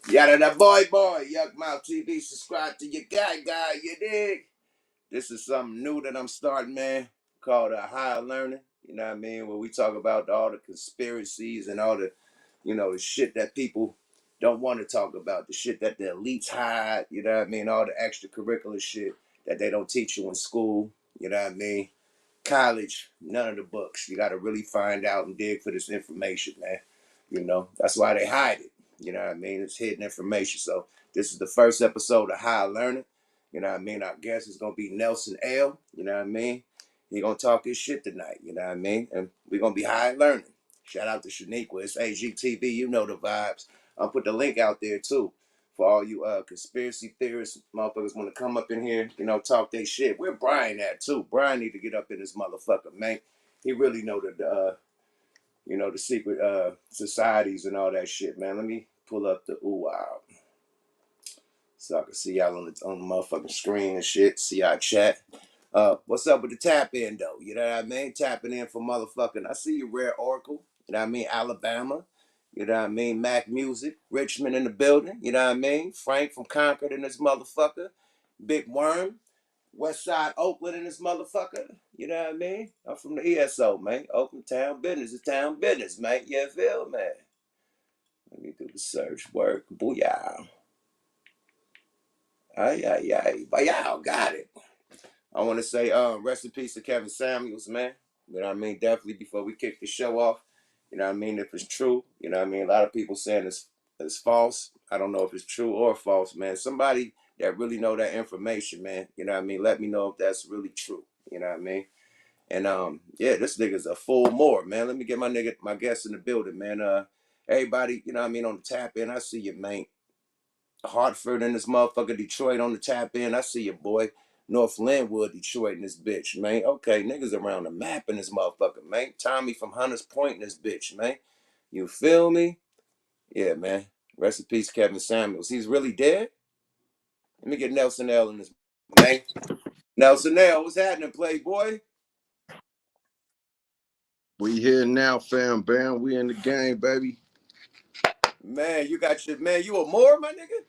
Yada that boy, Yuck Mouth TV. Subscribe to your guy, you dig? This is something new that I'm starting, man, called Higher Learning. You know what I mean? Where we talk about all the conspiracies and all the, the shit that people don't want to talk about, the shit that the elites hide, you know what I mean? All the extracurricular shit that they don't teach you in school, you know what I mean? College, none of the books. You got to really find out and dig for this information, man. That's why they hide it. You know what I mean? It's hidden information. So this is the first episode of High Learning. You know what I mean? Our guest is gonna be Nelson L. You know what I mean? He gonna talk his shit tonight. You know what I mean? And we're gonna be high learning. Shout out to Shaniqua. It's AGTV. You know the vibes. I'll put the link out there too for all you conspiracy theorists, motherfuckers want to come up in here, talk their shit. Where Brian at too? Brian need to get up in this motherfucker, man. He really know the secret societies and all that shit, man. Let me pull up the ooh wow so I can see y'all on the motherfucking screen and shit. See y'all chat. What's up with the tap in though? You know what I mean? Tapping in for motherfucking. I see you, Rare Oracle. You know what I mean? Alabama. You know what I mean? Mac Music. Richmond in the building. You know what I mean? Frank from Concord in this motherfucker. Big Worm. West Side Oakland in this motherfucker. You know what I mean? I'm from the ESO, man. Oakland town business is town business, man. You feel, man? Let me do the search work. Booyah. Ay, ay, ay. But y'all got it. I want to say rest in peace to Kevin Samuels, man. You know what I mean? Definitely before we kick the show off. You know what I mean? If it's true, you know what I mean? A lot of people saying it's false. I don't know if it's true or false, man. Somebody that really know that information, man. You know what I mean? Let me know if that's really true. You know what I mean? And yeah, this nigga's a full more, man. Let me get my guest in the building, man. Everybody, you know what I mean, on the tap in. I see you, man. Hartford and this motherfucker, Detroit on the tap in. I see you, boy. North Linwood, Detroit in this bitch, man. Okay, niggas around the map in this motherfucker, man. Tommy from Hunters Point in this bitch, man. You feel me? Yeah, man. Rest in peace, Kevin Samuels. He's really dead? Let me get Nelson L in this, man. Nelson L, what's happening, Playboy? We here now, fam, bam. We in the game, baby. Man, you a Moor, my nigga?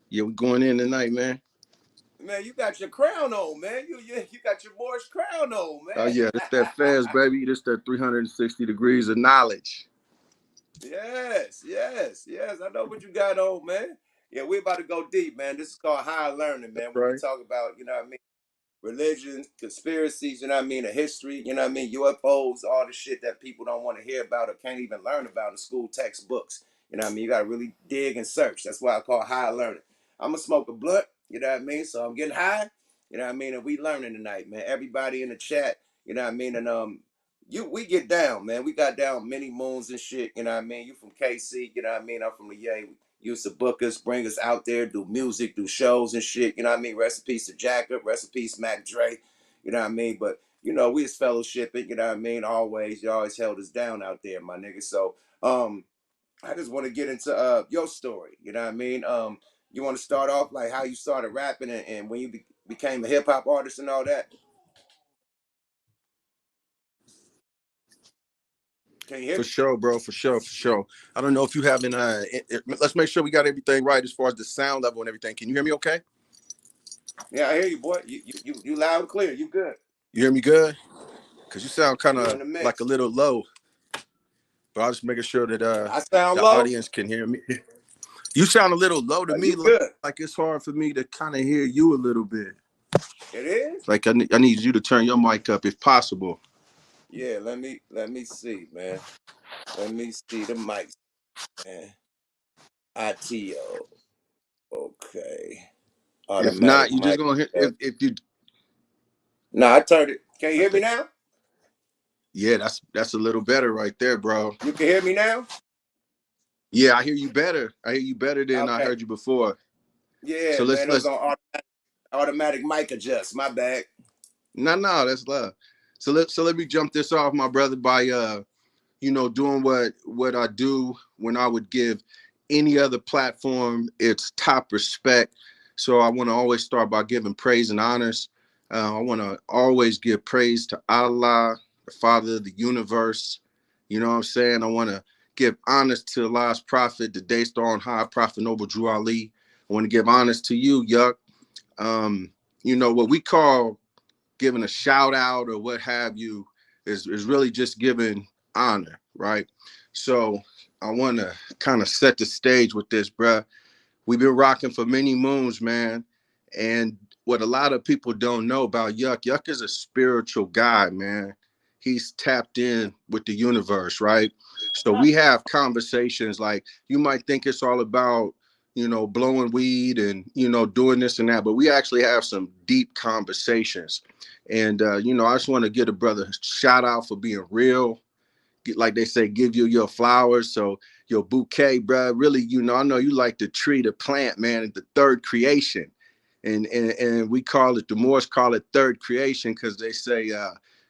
Yeah, we going in tonight, man. Man, you got your crown on, man. You got your Moorish crown on, Oh man. yeah, this that fast, baby. This that 360 degrees of knowledge. Yes. I know what you got on, man. Yeah, we about to go deep, man. This is called higher learning, That's man. Where we right. talk about, you know what I mean, religion, conspiracies, you know what I mean, the history, you know what I mean, UFOs, all the shit that people don't want to hear about or can't even learn about in school textbooks. You know what I mean? You gotta really dig and search. That's why I call higher learning. I'm gonna smoke a blunt, you know what I mean? So I'm getting high, you know what I mean, and we learning tonight, man. Everybody in the chat, you know what I mean, and we get down, man. We got down many moons and shit, you know what I mean? You from KC, you know what I mean? I'm from the Yay. Used to book us, bring us out there, do music, do shows and shit. You know what I mean? Rest in peace to Jacob, rest in peace Mac Dre. You know what I mean? But we was fellowshipping. You know what I mean? Always, you always held us down out there, my nigga. So, I just want to get into your story. You know what I mean? You want to start off like how you started rapping and when you became a hip hop artist and all that? Can you hear For me? sure, bro. For sure, for sure. I don't know if you having let's make sure we got everything right as far as the sound level and everything. Can you hear me okay? Yeah, I hear you, boy. You loud and clear. You good? You hear me good? Cause you sound kind You in of the like a mix? little low. But I'll just making sure that I sound the low. audience can hear me. You sound a little low to me, You good? like it's hard for me to kind of hear you a little bit. It is. Like I need you to turn your mic up if possible. Yeah. Let me see, man. Let me see the mic, man. ITO. Okay. If Automatic not, you just mic. gonna hear if you. No, I turned it. Can you I hear me think now? yeah, that's a little better right there, bro. You can hear me now? Yeah, I hear you better. I hear you better than I Okay. heard you before. Yeah, So man. It was let's on automatic mic adjust. My bad. no, that's love. So let me jump this off, my brother, by doing what I do when I would give any other platform its top respect. So I want to always start by giving praise and honors. I want to always give praise to Allah, the Father of the universe, You know what I'm saying? I want to give honors to the last prophet, the day star on high, Prophet Noble Drew Ali. I want to give honors to you, Yuck. You know, what we call giving a shout out or what have you is really just giving honor, right? So I want to kind of set the stage with this, bruh. We've been rocking for many moons, man. And what a lot of people don't know about Yuck, Yuck is a spiritual guy, man. He's tapped in with the universe, right? So we have conversations like you might think it's all about, you know, blowing weed and, you know, doing this and that, but we actually have some deep conversations. And, you know, I just want to give a brother a shout out for being real, like they say, give you your flowers. So your bouquet, bro. Really, you know, I know you like the tree, the plant, man, the third creation. And we call it, the Moors call it third creation because they say,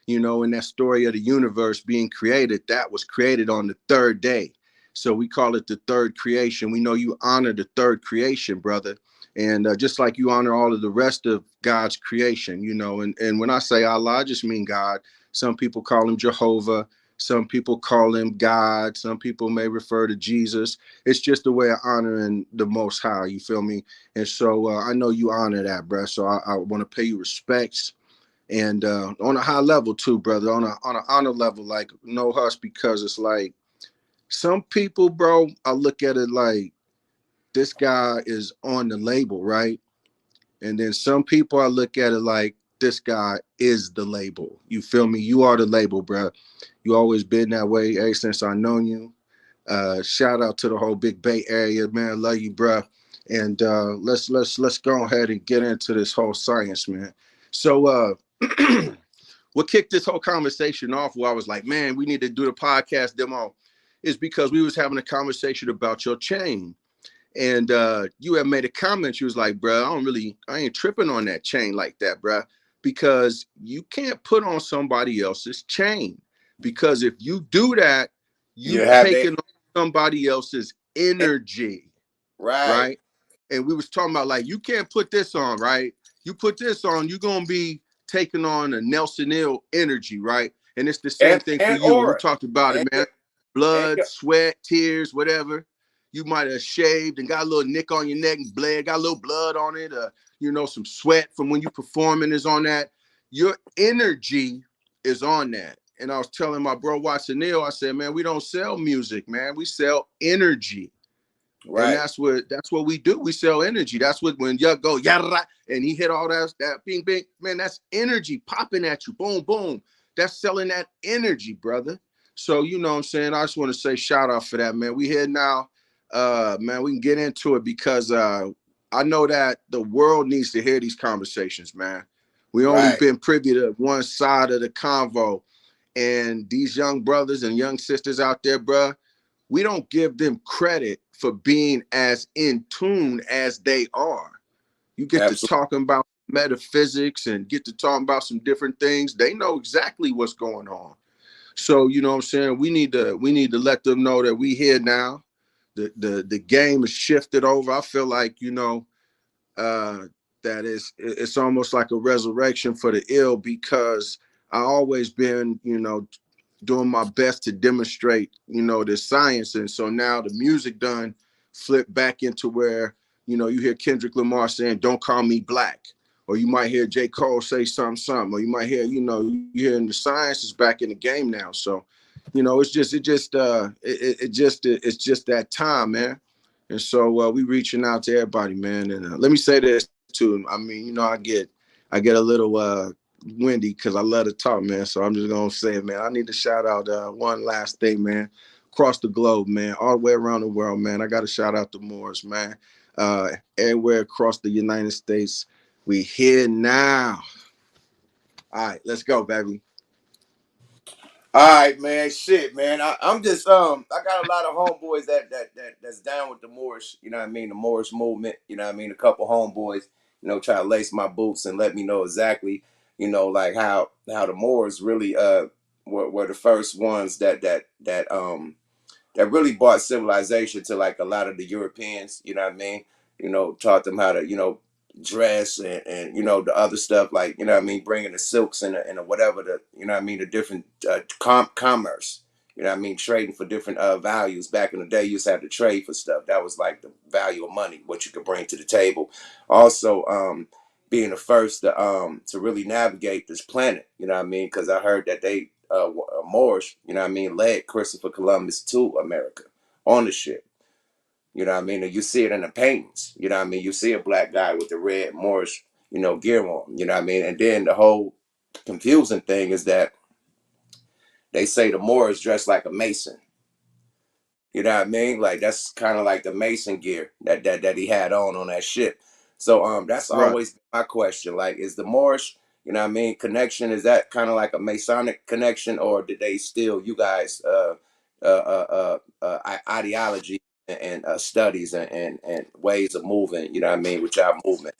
you know, in that story of the universe being created, that was created on the third day. So we call it the third creation. We know you honor the third creation, brother. And just like you honor all of the rest of God's creation, you know, and when I say Allah, I just mean God. Some people call him Jehovah. Some people call him God. Some people may refer to Jesus. It's just a way of honoring the Most High. You feel me? And so I know you honor that, bro. So I want to pay you respects, and on a high level too, brother. On an honor level, like no hush, because it's like some people, bro. I look at it like this guy is on the label, right? And then some people I look at it like this guy is the label. You feel me? You are the label, bro. You always been that way ever since I known you. Shout out to the whole Big Bay area, man. Love you, bro. And let's go ahead and get into this whole science, man. So what kicked this whole conversation off where I was like, man, we need to do the podcast demo is because we was having a conversation about your chain. And you had made a comment. You was like, bro, I ain't tripping on that chain like that, bro, because you can't put on somebody else's chain. Because if you do that, You you have that taking on somebody else's energy, right. right? And we was talking about like you can't put this on, right? You put this on, you're gonna be taking on a Nelson Ill energy, right? And it's the same thing for And you. And we aura. talked about it, And man. and Blood, sweat, tears, whatever. You might have shaved and got a little nick on your neck and bled, got a little blood on it, you know, some sweat from when you performing is on that. Your energy is on that. And I was telling my bro Watson Neil, I said, man, we don't sell music, man. We sell energy. And right. that's what we do. We sell energy. That's what when Yuck go yada and he hit all that bing bing, man, that's energy popping at you. Boom, boom. That's selling that energy, brother. So you know what I'm saying? I just want to say shout out for that, man. We here now. Man, we can get into it because I know that the world needs to hear these conversations, man. We only Right. been privy to one side of the convo. And these young brothers and young sisters out there, bruh, we don't give them credit for being as in tune as they are. You get to Absolutely. talking about metaphysics and get to talking about some different things. They know exactly what's going on. So you know what I'm saying? We need to let them know that we here now. The game is shifted over. I feel like, you know, uh that it's almost like a resurrection for the ill because I always been, you know, doing my best to demonstrate, you know, this science. And so now the music done flip back into where, you know, you hear Kendrick Lamar saying, "Don't call me black." Or you might hear J. Cole say something, or you might hear, you know, you hearing the science is back in the game now. So, you know, it's just that time, man. And so we reaching out to everybody, man. And let me say this too. I mean, you know, I get a little windy because I love to talk, man. So I'm just gonna say it, man. I need to shout out one last thing, man. Across the globe, man, all the way around the world, man. I got to shout out the Moors, man. Everywhere across the United States, we here now. All right, let's go, baby. All right, man. Shit, man. I'm just I got a lot of homeboys that's down with the Moorish, you know what I mean, the Moorish movement, you know what I mean, a couple homeboys, you know, try to lace my boots and let me know exactly, you know, like how the Moors really were the first ones that really brought civilization to like a lot of the Europeans, you know what I mean? You know, taught them how to, you know, dress and you know, the other stuff like, you know what I mean, bringing the silks and the whatever, the, you know what I mean, the different commerce, You know what I mean? Trading for different values. Back in the day, you used to have to trade for stuff. That was like the value of money, what you could bring to the table. Also, being the first to really navigate this planet. You know what I mean? Because I heard that they Moorish, you know what I mean, led Christopher Columbus to America on the ship. You know what I mean? And you see it in the paintings. You know what I mean? You see a black guy with the red Moorish, gear on. You know what I mean? And then the whole confusing thing is that they say the Moors dressed like a mason. You know what I mean? Like that's kind of like the Mason gear that he had on that ship. So that's Right. always my question. Like, is the Moorish, you know what I mean, connection, is that kind of like a Masonic connection, or did they steal you guys ideology and studies and ways of moving, you know what I mean, with y'all movement?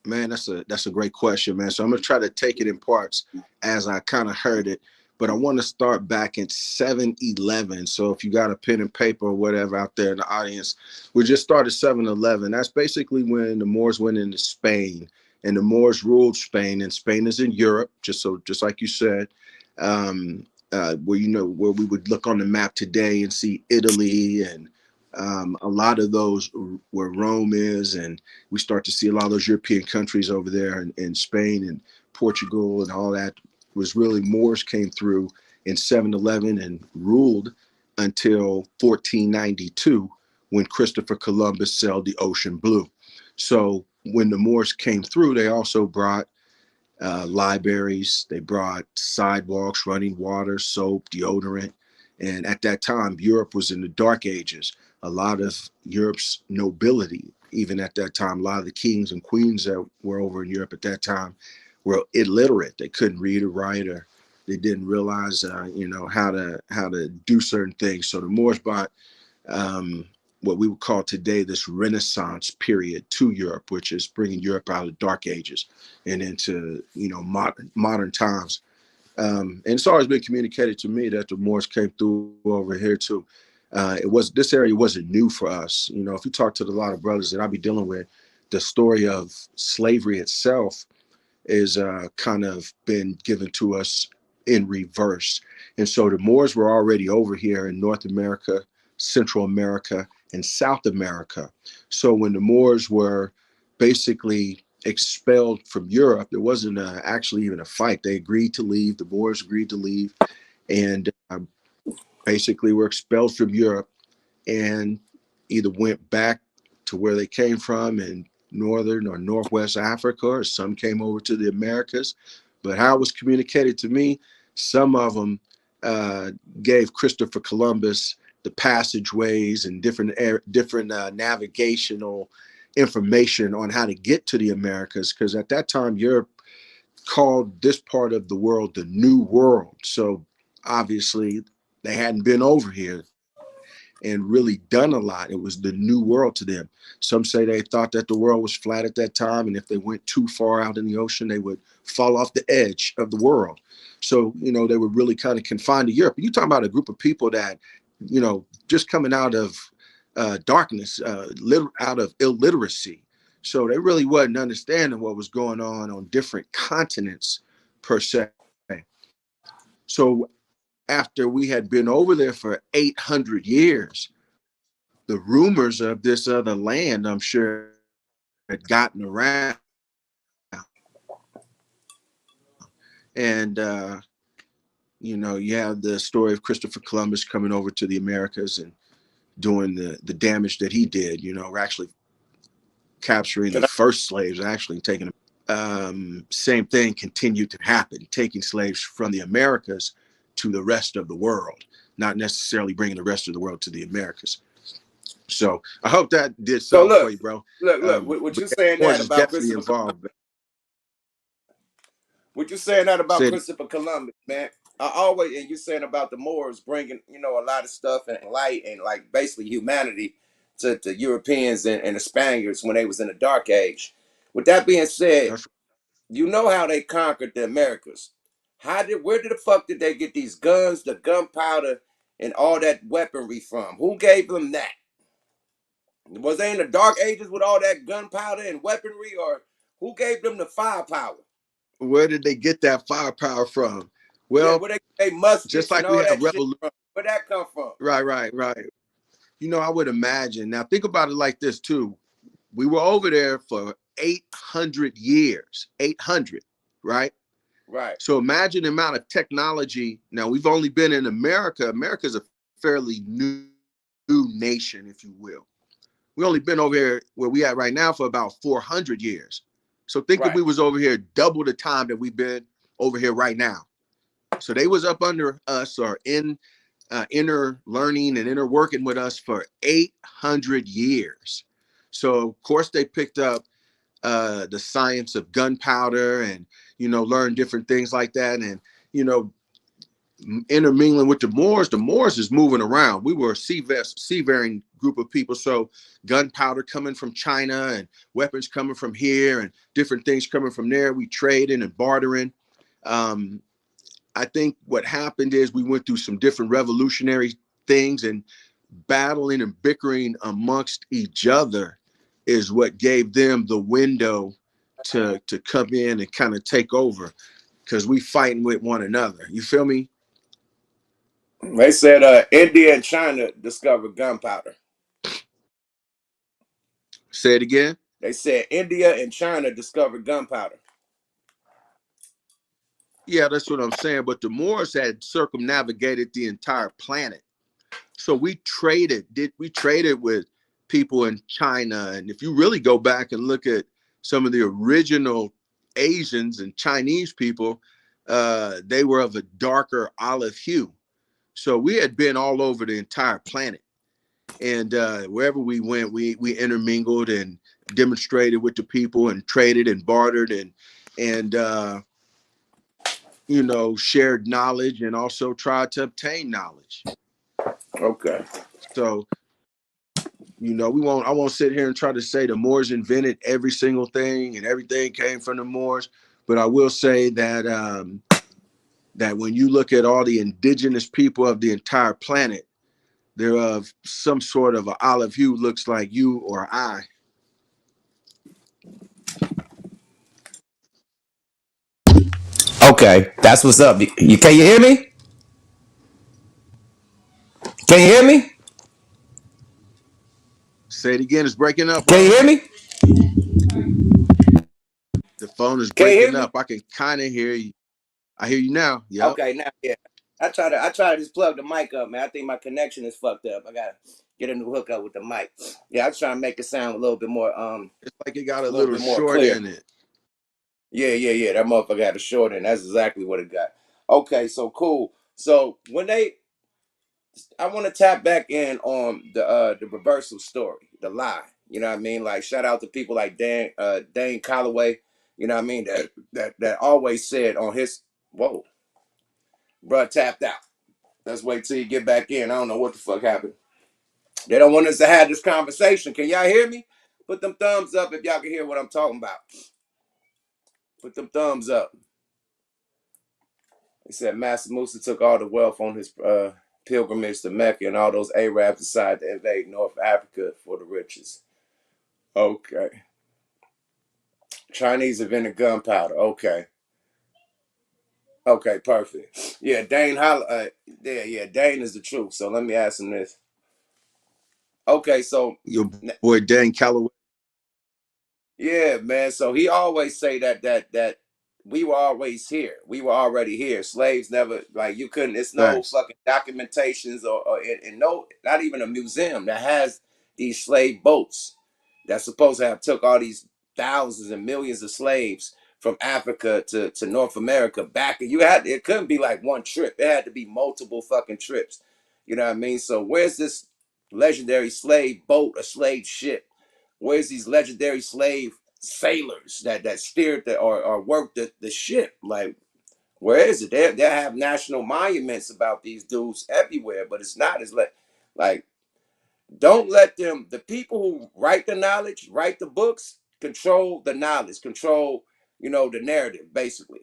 Man, that's a great question, man. So I'm gonna try to take it in parts as I kind of heard it, but I want to start back in 7-Eleven. So if you got a pen and paper or whatever out there in the audience, we just started 7-Eleven. That's basically when the Moors went into Spain, and the Moors ruled Spain, and Spain is in Europe, just like you said. Where where we would look on the map today and see Italy and a lot of those where Rome is, and we start to see a lot of those European countries over there in Spain and Portugal and all that was really Moors came through in 7-Eleven and ruled until 1492 when Christopher Columbus sailed the ocean blue. So when the Moors came through, they also brought libraries. They brought sidewalks, running water, soap, deodorant. And at that time, Europe was in the Dark Ages. A lot of Europe's nobility, even at that time, a lot of the kings and queens that were over in Europe at that time were illiterate. They couldn't read or write, or they didn't realize, how to do certain things. So the Moors brought um, what we would call today this Renaissance period to Europe, which is bringing Europe out of the Dark Ages and into modern times. And it's always been communicated to me that the Moors came through over here too. It was This area wasn't new for us. If you talk to a lot of brothers that I be dealing with, the story of slavery itself is kind of been given to us in reverse. And so the Moors were already over here in North America, Central America, and South America. So when the Moors were basically expelled from Europe, there wasn't actually even a fight. They agreed to leave. The Moors agreed to leave, and basically were expelled from Europe and either went back to where they came from in northern or northwest Africa, or some came over to the Americas. But how it was communicated to me, some of them uh, gave Christopher Columbus the passageways and different navigational information on how to get to the Americas, because at that time Europe called this part of the world the New World. So obviously they hadn't been over here and really done a lot. It was the new world to them. Some say they thought that the world was flat at that time, and if they went too far out in the ocean, they would fall off the edge of the world. So, they were really kind of confined to Europe. You talking about a group of people that, just coming out of darkness, out of illiteracy. So they really wasn't understanding what was going on different continents per se. So after we had been over there for 800 years, the rumors of this other land, I'm sure, had gotten around. And, you have the story of Christopher Columbus coming over to the Americas and doing the damage that he did. We're actually capturing the Can I, first slaves, actually taking them. Same thing continued to happen, taking slaves from the Americas to the rest of the world, not necessarily bringing the rest of the world to the Americas. So I hope that did so something for look, you, bro. what But you yeah, saying Moors that is about definitely Christopher? involved. What you saying that about Said Christopher Columbus, man? I always, and you saying about the Moors bringing, a lot of stuff and light and like basically humanity to Europeans and the Spaniards when they was in the Dark Age. With that being said, that's you know how they conquered the Americas. Where did the fuck did they get these guns, the gunpowder, and all that weaponry from? Who gave them that? Was they in the Dark Ages with all that gunpowder and weaponry, or who gave them the firepower? where did they get that firepower from? Yeah, Well, where they just muskets and like we all have that shit revolution. from? Where that come from? Right. I would imagine. Now, think about it like this too. We were over there for 800 years. 800, right? Right, So imagine the amount of technology. Now, we've only been in America. America's a fairly new nation, if you will. We only been over here where we at right now for about 400 years. So think if right. we was over here double the time that we've been over here right now. So they was up under us or in inner learning and inner working with us for 800 years. So of course they picked up the science of gunpowder and learn different things like that, and you know intermingling with the Moors is moving around. We were a seafaring group of people, so gunpowder coming from China and weapons coming from here and different things coming from there. We trading and bartering. um, I think what happened is we went through some different revolutionary things, and battling and bickering amongst each other is what gave them the window to come in and kind of take over, because we fighting with one another. You feel me? They said India and China discovered gunpowder. Say it again. They said India and China discovered gunpowder. Yeah, that's what I'm saying. But the Moors had circumnavigated the entire planet. So we traded with people in China. And if you really go back and look at some of the original Asians and Chinese people, they were of a darker olive hue. So we had been all over the entire planet. And wherever we went, we intermingled and demonstrated with the people and traded and bartered and shared knowledge and also tried to obtain knowledge. Okay. So I won't sit here and try to say the Moors invented every single thing and everything came from the Moors, but I will say that that when you look at all the indigenous people of the entire planet, they're of some sort of an olive hue, looks like you or I. Okay, that's what's up. Can you hear me? Can you hear me? Say it again, it's breaking up, Can you bro. hear me? The phone is Can you breaking hear me? up. I can kind of hear you. I hear you now. Yep. Okay, now yeah. I try to just plug the mic up, man. I think my connection is fucked up. I gotta get a new hookup with the mic. Yeah, I was trying to make it sound It's like it got a a little little bit more short clear. in it. Yeah. That motherfucker had a short end. That's exactly what it got. Okay, so cool. So I want to tap back in on the reversal story, the lie. You know what I mean? Like shout out to people like Dane Calloway. You know what I mean? That always said on his whoa, bruh tapped out. Let's wait till you get back in. I don't know what the fuck happened. They don't want us to have this conversation. Can y'all hear me? Put them thumbs up if y'all can hear what I'm talking about. Put them thumbs up. He said Master Musa took all the wealth on his pilgrimage to Mecca, and all those Arabs decided to invade North Africa for the riches. Okay. Chinese invented gunpowder. Okay. Okay, perfect. Yeah, Dane is the truth. So let me ask him this. Okay, so Your boy Dan Calloway. yeah, man. So he always say that we were always here. We were already here. Slaves never like you couldn't. It's no Facts. fucking documentations or and no, not even a museum that has these slave boats that's supposed to have took all these thousands and millions of slaves from Africa to North America back. You had it couldn't be like one trip. It had to be multiple fucking trips. You know what I mean? So where's this legendary slave boat, a slave ship? Where's these legendary slave sailors that steered or worked the ship? Like, where is it? They have national monuments about these dudes everywhere, but it's not as like don't let them the people who write the knowledge, write the books, control the knowledge, control, the narrative, basically.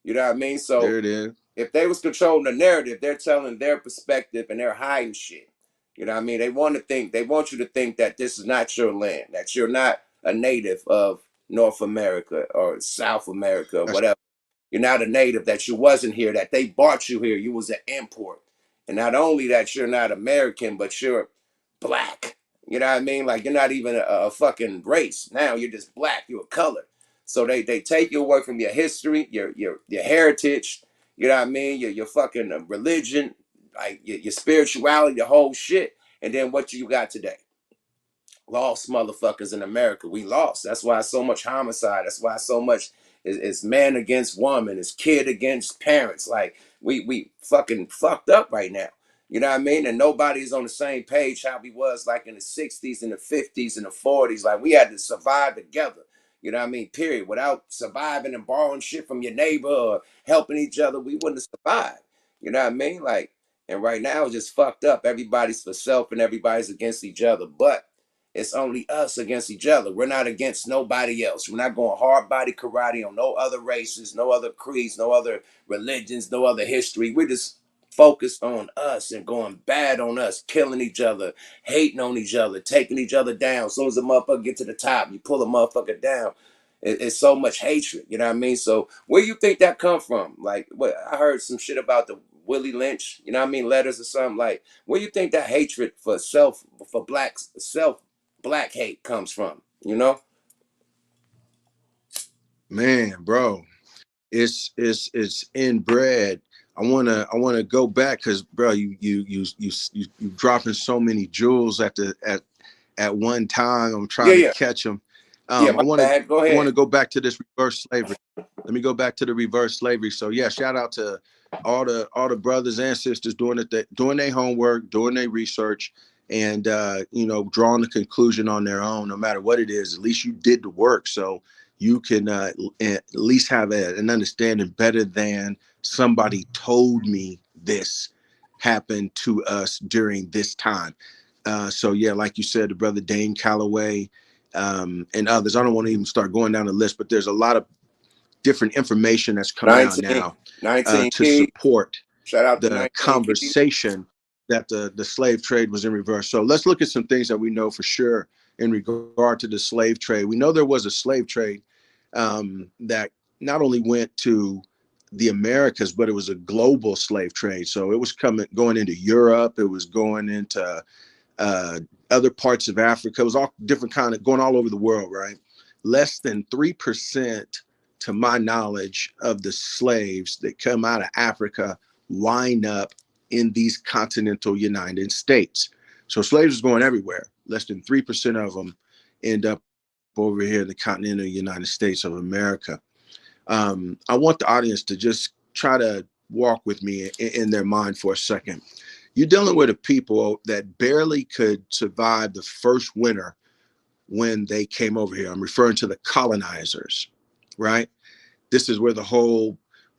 You know what I mean? So There it is. if they was controlling the narrative, they're telling their perspective and they're hiding shit. You know what I mean? They want you to think that this is not your land, that you're not a native of North America or South America or That's whatever. You're not a native, that you wasn't here, that they brought you here. You was an import. And not only that you're not American, but you're black. You know what I mean? Like you're not even a fucking race. Now you're just black. You're a color. So they take you away from your history, your heritage. You know what I mean? Your fucking religion, like your spirituality, the whole shit. And then what you got today? Lost motherfuckers in America. We lost. That's why so much homicide. That's why so much is man against woman, is kid against parents. Like we fucking fucked up right now. You know what I mean? And nobody's on the same page how we was like in the 60s and the 50s and the 40s. Like we had to survive together. You know what I mean? Period. Without surviving and borrowing shit from your neighbor or helping each other, we wouldn't have survived. You know what I mean? Like, and right now it's just fucked up. Everybody's for self and everybody's against each other. But it's only us against each other. We're not against nobody else. We're not going hard body karate on no other races, no other creeds, no other religions, no other history. We're just focused on us and going bad on us, killing each other, hating on each other, taking each other down. As soon as a motherfucker get to the top, you pull a motherfucker down. It's so much hatred, you know what I mean? So where you think that come from? Like, what I heard some shit about the Willie Lynch, you know what I mean, letters or something. Like, where you think that hatred for self, for blacks, self black hate comes from, you know? Man, bro, it's inbred. I wanna go back because, bro, you dropping so many jewels at one time. I'm Yeah, trying to yeah. catch them. Yeah, I my want to bad. Go I want ahead. to go back to this reverse slavery. Let me go back to the reverse slavery. So yeah, shout out to all the brothers and sisters doing their homework, doing their research, and drawing the conclusion on their own. No matter what it is, at least you did the work, so you can at least have an understanding better than somebody told me this happened to us during this time. So yeah, like you said, the brother Dane Calloway, and others. I don't want to even start going down the list, but there's a lot of different information that's coming out 19, now 19 to Keys. support Shout out to the 19 Keys. conversation that the slave trade was in reverse. So let's look at some things that we know for sure in regard to the slave trade. We know there was a slave trade that not only went to the Americas, but it was a global slave trade. So it was going into Europe. It was going into uh, other parts of Africa. It was all different kind of going all over the world, right? Less than 3%, to my knowledge, of the slaves that come out of Africa wind up in these continental United States. So slaves was going everywhere. Less than 3% of them end up over here in the continental United States of America. I want the audience to just try to walk with me in their mind for a second. You're dealing with a people that barely could survive the first winter when they came over here. I'm referring to the colonizers, right? This is where the whole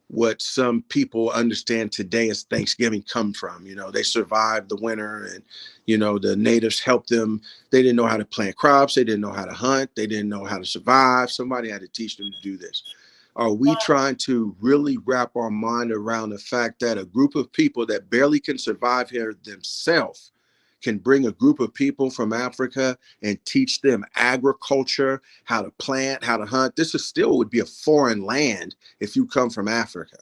what some people understand today as Thanksgiving come from. They survived the winter, and the natives helped them. They didn't know how to plant crops, they didn't know how to hunt, they didn't know how to survive. Somebody had to teach them to do this. Are we trying to really wrap our mind around the fact that a group of people that barely can survive here themselves can bring a group of people from Africa and teach them agriculture, how to plant, how to hunt? This is still would be a foreign land if you come from Africa.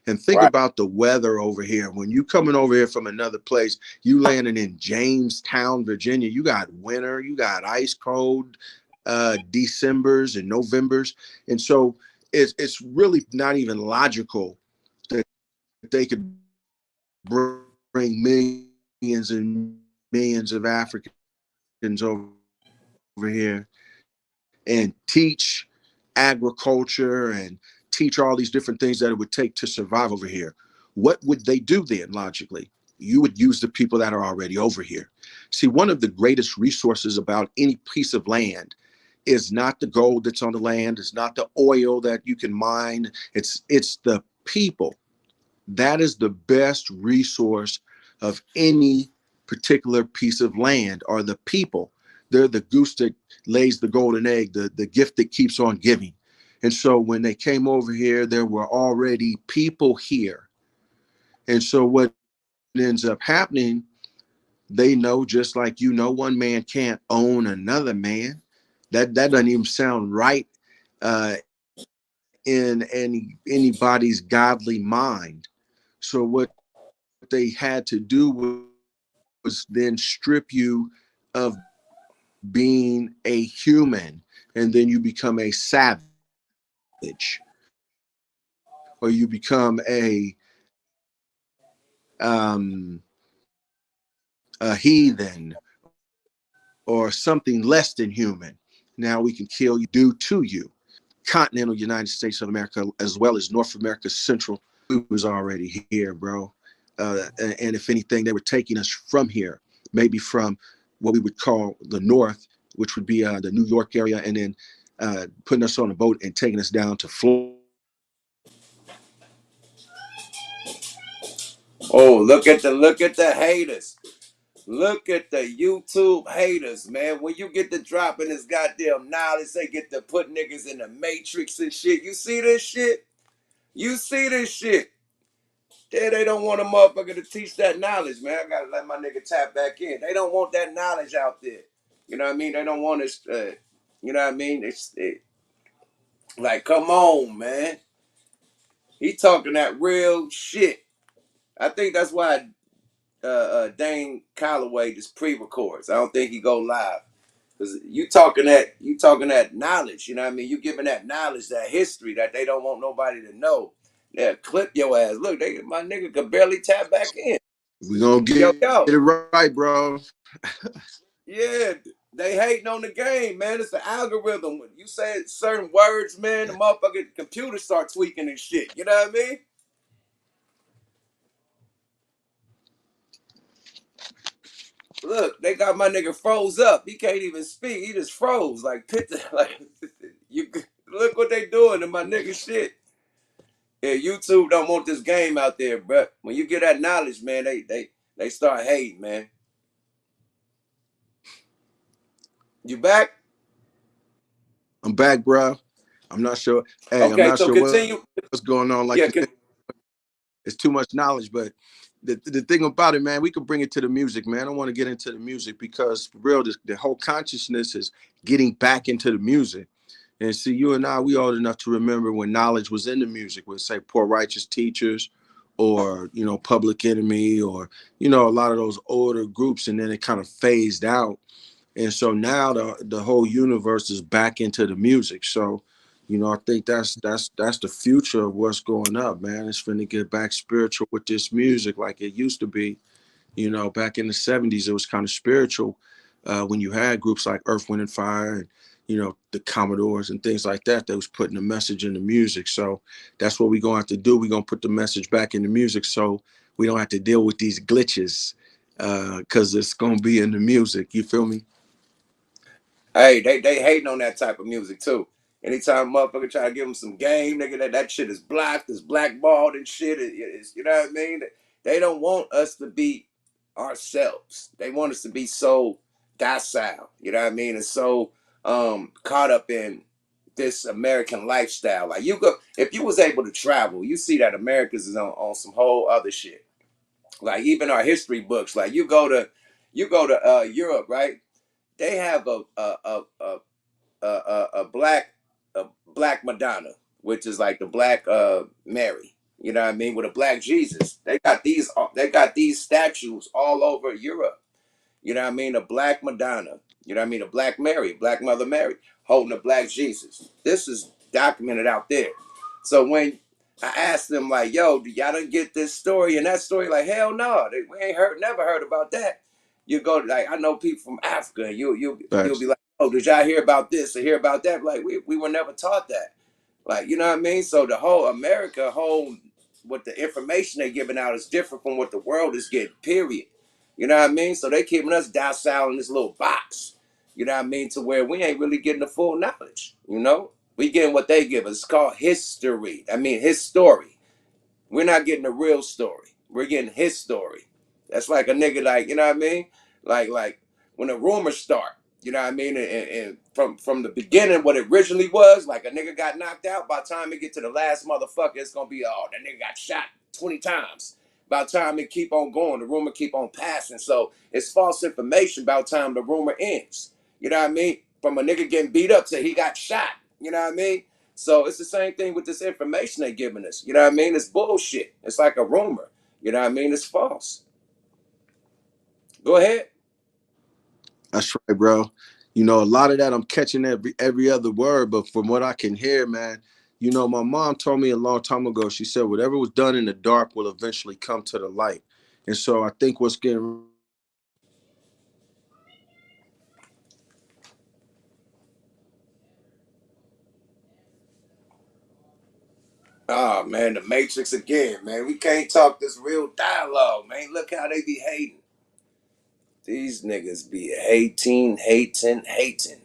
And think Right, about the weather over here. When you coming over here from another place, you landing in Jamestown, Virginia, you got winter, you got ice cold Decembers and Novembers. And so it's really not even logical that they could bring millions and millions of Africans over here and teach agriculture and teach all these different things that it would take to survive over here. What would they do then, logically? You would use the people that are already over here. See, one of the greatest resources about any piece of land is not the gold that's on the land, it's not the oil that you can mine, it's the people. That is the best resource of any particular piece of land, are the people. They're the goose that lays the golden egg, the gift that keeps on giving. And so when they came over here, there were already people here. And so what ends up happening, they know, just like one man can't own another man. That doesn't even sound right uh, in anybody's godly mind. So what they had to do was then strip you of being a human, and then you become a savage, or you become um, a heathen or something less than human. Now we can kill you, do to you. Continental United States of America, as well as North America Central, we was already here, bro. And if anything, they were taking us from here, maybe from what we would call the North, which would be the New York area, and then putting us on a boat and taking us down to Florida. Oh, look at the haters. Look at the YouTube haters, man. When you get to dropping this goddamn knowledge, they get to put niggas in the matrix and shit. You see this shit? You see this shit? They don't want a motherfucker to teach that knowledge, man. I gotta let my nigga tap back in. They don't want that knowledge out there. You know what I mean? They don't want us. You know what I mean? Like, come on, man. He talking that real shit. I think that's why Dane Calloway just pre-records. I don't think he go live. Cause you talking that knowledge, you know what I mean? You giving that knowledge, that history that they don't want nobody to know. They'll clip your ass. Look, my nigga could barely tap back in. We gonna Yo, get it yo. right, bro. Yeah, they hating on the game, man. It's the algorithm. When you say certain words, man, the motherfucking computer start tweaking and shit. You know what I mean? Look, they got my nigga froze up. He can't even speak. He just froze. Like like you look what they doing to my nigga shit. Yeah, YouTube don't want this game out there, bro. When you get that knowledge, man, they start hating, man. You back? I'm back, bro. I'm not sure. Hey, I'm Okay, not so sure what's continue. going on. Like Yeah, you said, it's too much knowledge, but the thing about it, man, we can bring it to the music, man. I want to get into the music because for real, the whole consciousness is getting back into the music. And see, you and I, we old enough to remember when knowledge was in the music, with say Poor Righteous Teachers, or Public Enemy, or a lot of those older groups, and then it kind of phased out. And so now the whole universe is back into the music. So, I think that's the future of what's going up, man. It's finna get back spiritual with this music like it used to be. Back in the 70s, it was kind of spiritual when you had groups like Earth, Wind, and Fire, and the Commodores and things like that. That was putting the message in the music. So that's what we're gonna have to do. We're gonna put the message back in the music, so we don't have to deal with these glitches, because it's gonna be in the music. You feel me? hey, they hating on that type of music too. Anytime motherfucker try to give them some game, nigga, that shit is blocked, is blackballed and shit. It's, you know what I mean? They don't want us to be ourselves. They want us to be so docile, you know what I mean? And so caught up in this American lifestyle. Like you go, if you was able to travel, you see that Americans is on some whole other shit. Like even our history books, like you go to Europe, right? They have a black Madonna, which is like the black Mary. You know what I mean? With a black Jesus. They got these statues all over Europe. You know what I mean? A black Madonna. You know what I mean? A black Mary, Black Mother Mary, holding a black Jesus. This is documented out there. So when I asked them, like, yo, do y'all done get this story and that story? Like, hell no, we ain't never heard about that. You go to, like, I know people from Africa, and you'll Facts. be like, oh, did y'all hear about this or hear about that? Like, we were never taught that. Like, you know what I mean? So the whole America, what the information they're giving out is different from what the world is getting, period. You know what I mean? So they keeping us docile in this little box. You know what I mean? To where we ain't really getting the full knowledge. We getting what they give us. It's called history. I mean, his story. We're not getting the real story. We're getting his story. That's like a nigga, like, you know what I mean? Like when the rumors start, you know what I mean? And from the beginning, what it originally was, like a nigga got knocked out. By the time it get to the last motherfucker, it's gonna be, oh, that nigga got shot 20 times. By the time it keep on going, the rumor keep on passing. So it's false information by the time the rumor ends. You know what I mean? From a nigga getting beat up to he got shot. You know what I mean? So it's the same thing with this information they're giving us. You know what I mean? It's bullshit. It's like a rumor. You know what I mean? It's false. Go ahead. That's right, bro. You know, a lot of that I'm catching every other word, but from what I can hear, man, you know, my mom told me a long time ago, she said, whatever was done in the dark will eventually come to the light. And so I think what's getting Oh man, the Matrix again, man. We can't talk this real dialogue, man. Look how they be hating. These niggas be hating, hating, hating.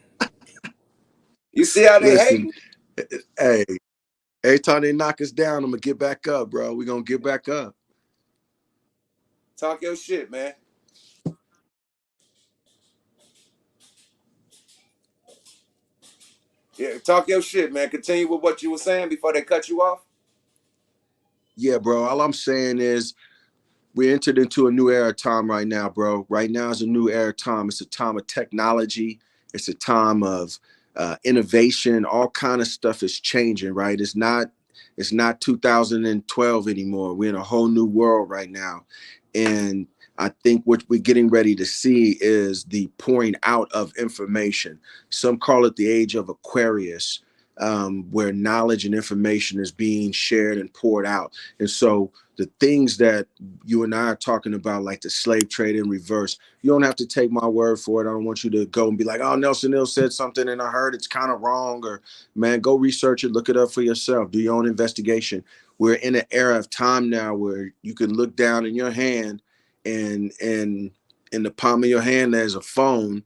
You see how they listen, hating? hey, every time they knock us down, I'm gonna get back up, bro. We're gonna get back up. Talk your shit, man. Yeah, talk your shit, man. Continue with what you were saying before they cut you off. Yeah, bro. All I'm saying is we entered into a new era of time right now, bro. Right now is a new era of time. It's a time of technology. It's a time of innovation. All kind of stuff is changing, right? It's not 2012 anymore. We're in a whole new world right now, and I think what we're getting ready to see is the pouring out of information. Some call it the age of Aquarius, where knowledge and information is being shared and poured out. And so the things that you and I are talking about, like the slave trade in reverse, you don't have to take my word for it. I don't want you to go and be like, oh, Nelson Hill said something and I heard it's kind of wrong. Or, man, go research it, look it up for yourself, do your own investigation. We're in an era of time now where you can look down in your hand, and in the palm of your hand, there's a phone,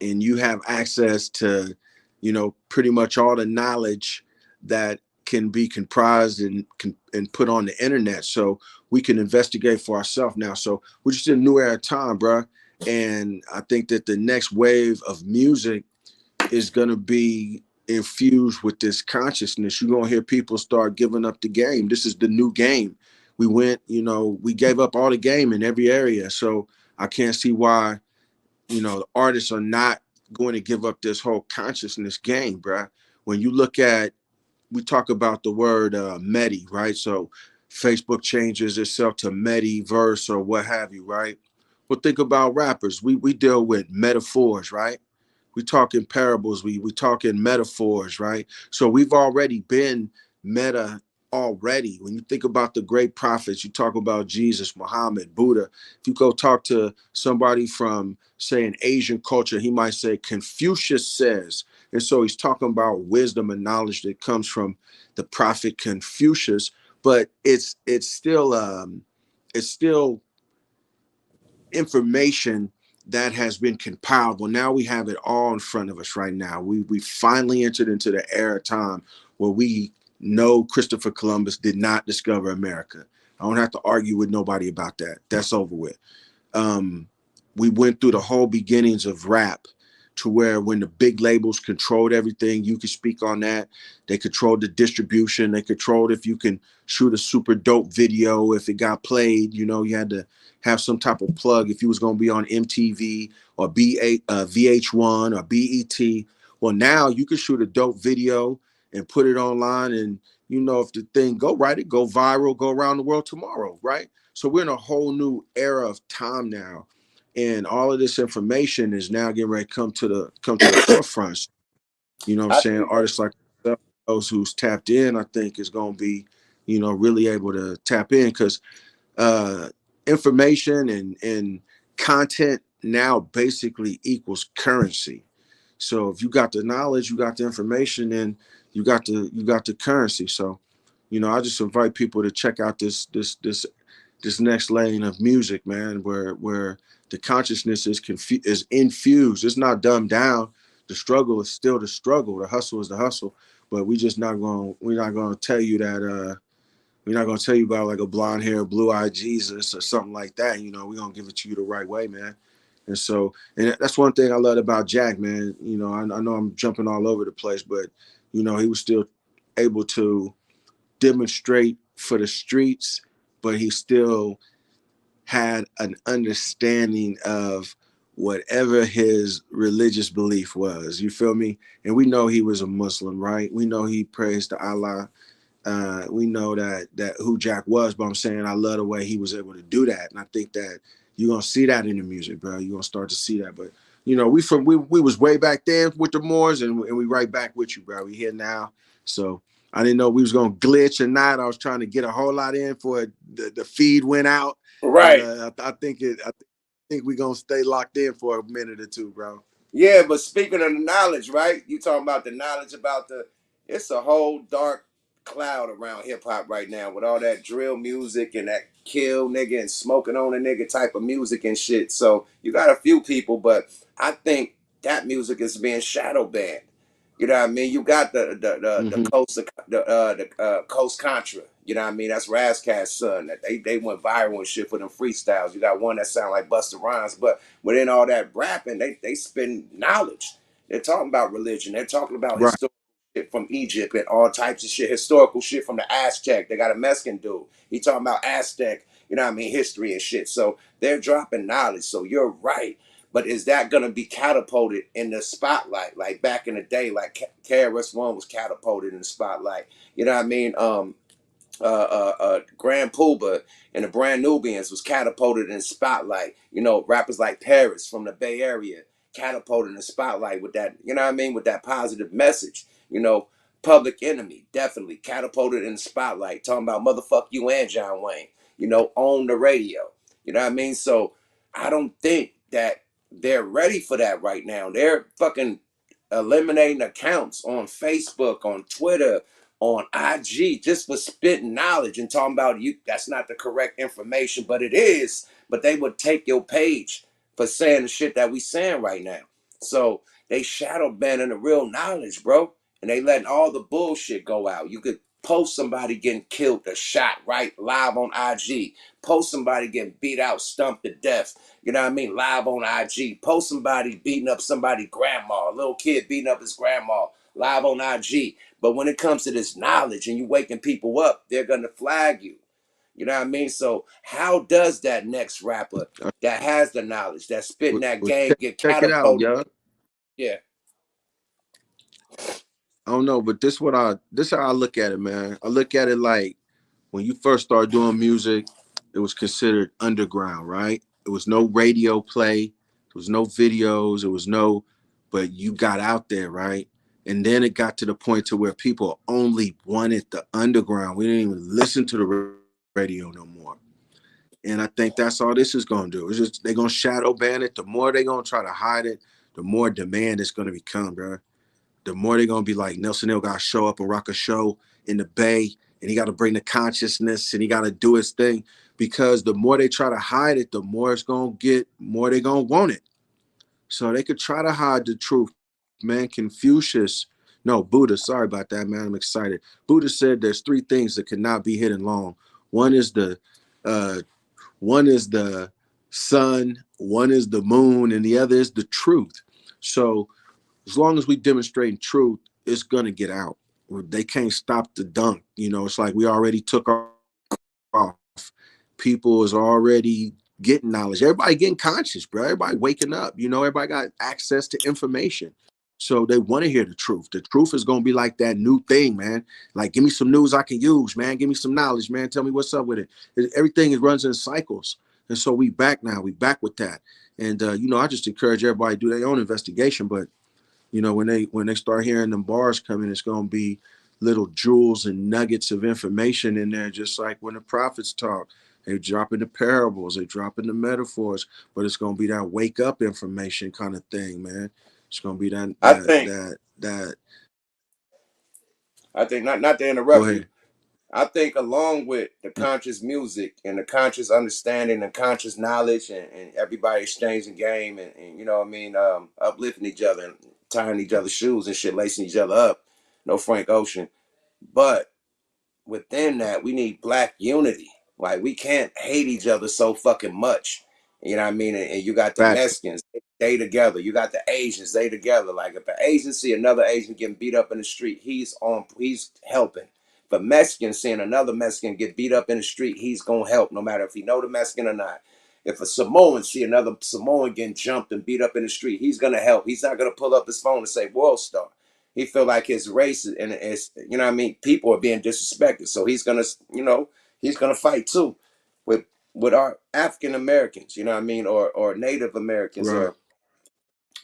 and you have access to, pretty much all the knowledge that can be comprised and put on the internet. So we can investigate for ourselves now. So we're just in a new era of time, bro. And I think that the next wave of music is going to be infused with this consciousness. You're going to hear people start giving up the game. This is the new game. We gave up all the game in every area. So I can't see why, the artists are not going to give up this whole consciousness game, bruh. When you look at, we talk about the word medi, right? So Facebook changes itself to mediverse or what have you, right? Well, think about rappers. We deal with metaphors, right? We talk in parables, we talk in metaphors, right? So we've already been meta already. When you think about the great prophets, you talk about Jesus, Muhammad, Buddha. If you go talk to somebody from, say, an Asian culture, he might say Confucius says. And so he's talking about wisdom and knowledge that comes from the prophet Confucius, but it's still information that has been compiled. Well, now we have it all in front of us right now. We finally entered into the era of time where we know Christopher Columbus did not discover America. I don't have to argue with nobody about that. That's over with. um, we went through the whole beginnings of rap, to where when the big labels controlled everything, you could speak on that. They controlled the distribution. They controlled if you can shoot a super dope video. If it got played, you had to have some type of plug if you was going to be on MTV or VH1 or BET. Well, now you can shoot a dope video and put it online, and if the thing go right, it go viral, go around the world tomorrow, right? So we're in a whole new era of time now, and all of this information is now getting ready to come to the forefront. You know what I'm I saying? think Artists like those who's tapped in, I think, is going to be, really able to tap in, because uh, information and content now basically equals currency. So if you got the knowledge, you got the information, and you got the currency. So, I just invite people to check out this next lane of music, man, where the consciousness is infused. It's not dumbed down. The struggle is still the struggle. The hustle is the hustle. But we're not gonna tell you that we're not gonna tell you about like a blonde hair, blue eyed Jesus or something like that. We're gonna give it to you the right way, man. And that's one thing I love about Jack, man. I know I'm jumping all over the place, but he was still able to demonstrate for the streets, but he still had an understanding of whatever his religious belief was. You feel me? And we know he was a Muslim, right? We know he prays to Allah. We know that who Jack was, but I'm saying I love the way he was able to do that, and I think that you're gonna see that in the music, bro. You're gonna start to see that. But we was way back then with the Moors, and we right back with you, bro. We here now, so I didn't know we was gonna glitch or not. I was trying to get a whole lot in for it. The feed went out, but Right. I think we gonna stay locked in for a minute or two, bro. Yeah, but speaking of the knowledge, right? You talking about the knowledge about it's a whole dark cloud around hip hop right now with all that drill music and that kill nigga and smoking on a nigga type of music and shit. So you got a few people, but I think that music is being shadow banned. You know what I mean? You got the Mm-hmm. Coast Contra. You know what I mean? That's Razcat's son. That they went viral and shit for them freestyles. You got one that sound like Busta Rhymes, but within all that rapping, they spend knowledge. They're talking about religion. They're talking about Right. historical shit from Egypt and all types of shit, historical shit from the Aztec. They got a Mexican dude. He talking about Aztec, you know what I mean, history and shit. So they're dropping knowledge. So you're right. But is that gonna be catapulted in the spotlight like back in the day? Like KRS One was catapulted in the spotlight. You know what I mean? Grand Puba and the Brand Nubians was catapulted in the spotlight. You know, rappers like Paris from the Bay Area catapulted in the spotlight with that, you know what I mean, with that positive message. You know, Public Enemy definitely catapulted in the spotlight, talking about motherfuck you and John Wayne, you know, on the radio. You know what I mean? So I don't think that they're ready for that right now. They're fucking eliminating accounts on Facebook, on Twitter, on IG just for spitting knowledge and talking about you. That's not the correct information, but it is. But they would take your page for saying the shit that we saying right now. So they shadow banning the real knowledge, bro. And they letting all the bullshit go out. You could post somebody getting killed or shot right live on IG. Post somebody getting beat out, stumped to death. You know what I mean? Live on IG. Post somebody beating up somebody grandma, a little kid beating up his grandma live on IG. But when it comes to this knowledge and you waking people up, they're gonna flag you. You know what I mean? So how does that next rapper that has the knowledge, that's spitting that Well, game, get check it out, catapulted? yo. Yeah, I don't know, but this how I look at it, man. I look at it like when you first started doing music, it was considered underground, right? It was no radio play, there was no videos, it was no, but you got out there, right? And then it got to the point to where people only wanted the underground. We didn't even listen to the radio no more. And I think that's all this is gonna do. It's just they're gonna shadow ban it. The more they're gonna try to hide it, the more demand it's gonna become, bro. The more they're gonna be like Nelson Hill gotta show up and rock a show in the Bay, and he gotta bring the consciousness and he gotta do his thing. Because the more they try to hide it, the more it's gonna get, more they're gonna want it. So they could try to hide the truth, man. Confucius, no, Buddha, sorry about that, man. I'm excited. Buddha said there's three things that cannot be hidden long. One is the uh one is the sun, one is the moon, and the other is the truth. So as long as we demonstrate truth, it's gonna get out. They can't stop the dunk. You know, it's like we already took off. People is already getting knowledge. Everybody getting conscious, bro. Everybody waking up. You know, everybody got access to information. So they want to hear the truth. The truth is gonna be like that new thing, man. Like, give me some news I can use, man. Give me some knowledge, man. Tell me what's up with it. Everything is runs in cycles. And so we back now. We back with that. And I just encourage everybody to do their own investigation. But when they start hearing them bars coming, it's gonna be little jewels and nuggets of information in there, just like when the prophets talk. They drop in the parables, they drop in the metaphors, but it's gonna be that wake up information kind of thing, man. It's gonna be that I that think that that. I think not to Go interrupt you. ahead. I think along with the conscious music and the conscious understanding and conscious knowledge and everybody exchanging game and you know what I mean, uplifting each other and tying each other's shoes and shit, lacing each other up. No Frank Ocean. But within that, we need black unity. Like we can't hate each other so fucking much. You know what I mean? And you got the Facts. Mexicans, they together. You got the Asians, they together. Like if an Asian see another Asian getting beat up in the street, he's helping. If a Mexican seeing another Mexican get beat up in the street, he's gonna help, no matter if he know the Mexican or not. If a Samoan see another Samoan getting jumped and beat up in the street, he's gonna help. He's not gonna pull up his phone and say World Star. He feel like his race and it's, you know what I mean, people are being disrespected. So he's gonna, you know, he's gonna fight too with our African Americans, you know what I mean, or Native Americans Right. or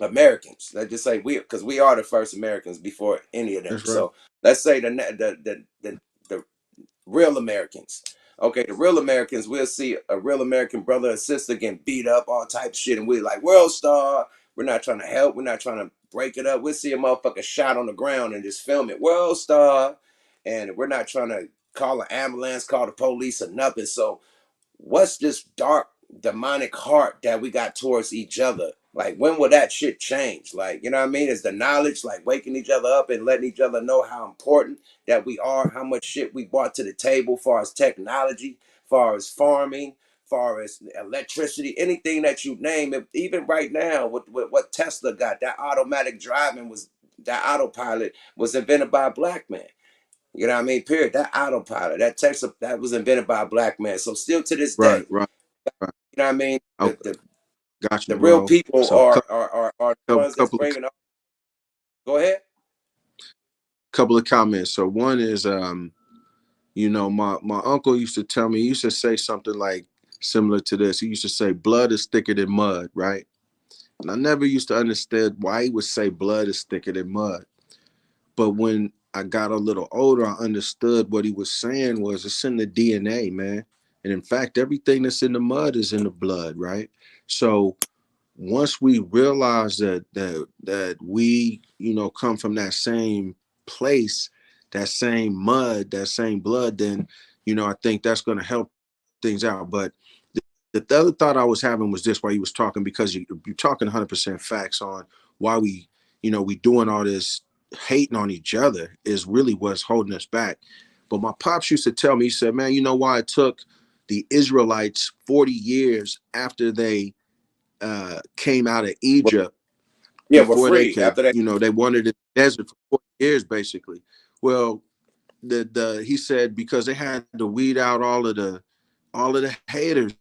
Americans. Let's just say we, because we are the first Americans before any of them. That's right. So let's say the real Americans. Okay, the real Americans, we'll see a real American brother or sister getting beat up, all type of shit, and we're like, World Star. We're not trying to help. We're not trying to break it up. We'll see a motherfucker shot on the ground and just film it, World Star. And we're not trying to call an ambulance, call the police or nothing. So what's this dark demonic heart that we got towards each other? Like, when will that shit change? Like, you know what I mean? Is the knowledge like waking each other up and letting each other know how important that we are, how much shit we brought to the table, far as technology, far as farming, far as electricity, anything that you name it. Even right now, with what Tesla got, that automatic driving was, that autopilot was invented by a black man. You know what I mean? Period. That autopilot, that Tesla, that was invented by a black man. So still to this Right. day, Right. Right. you know what I mean? The Okay. the, Got you, the real bro. people So are the ones that's couple of bringing up. Go ahead. comments. So one is you know, my uncle used to tell me, he used to say something like similar to this. He used to say blood is thicker than mud, right? And I never used to understand why he would say blood is thicker than mud. But when I got a little older, I understood what he was saying was it's in the DNA, man. And in fact, everything that's in the mud is in the blood, right? So once we realize that we, you know, come from that same place, that same mud, that same blood, then, you know, I think that's going to help things out. But the other thought I was having was this while you was talking, because you're talking 100% facts on why we, you know, we doing all this hating on each other is really what's holding us back. But my pops used to tell me, he said, man, you know why it took the Israelites 40 years after they came out of Well, Egypt yeah, we're before they free could, after that. you know, they wandered in the desert for 40 years basically. Well, the he said because they had to weed out all of the haters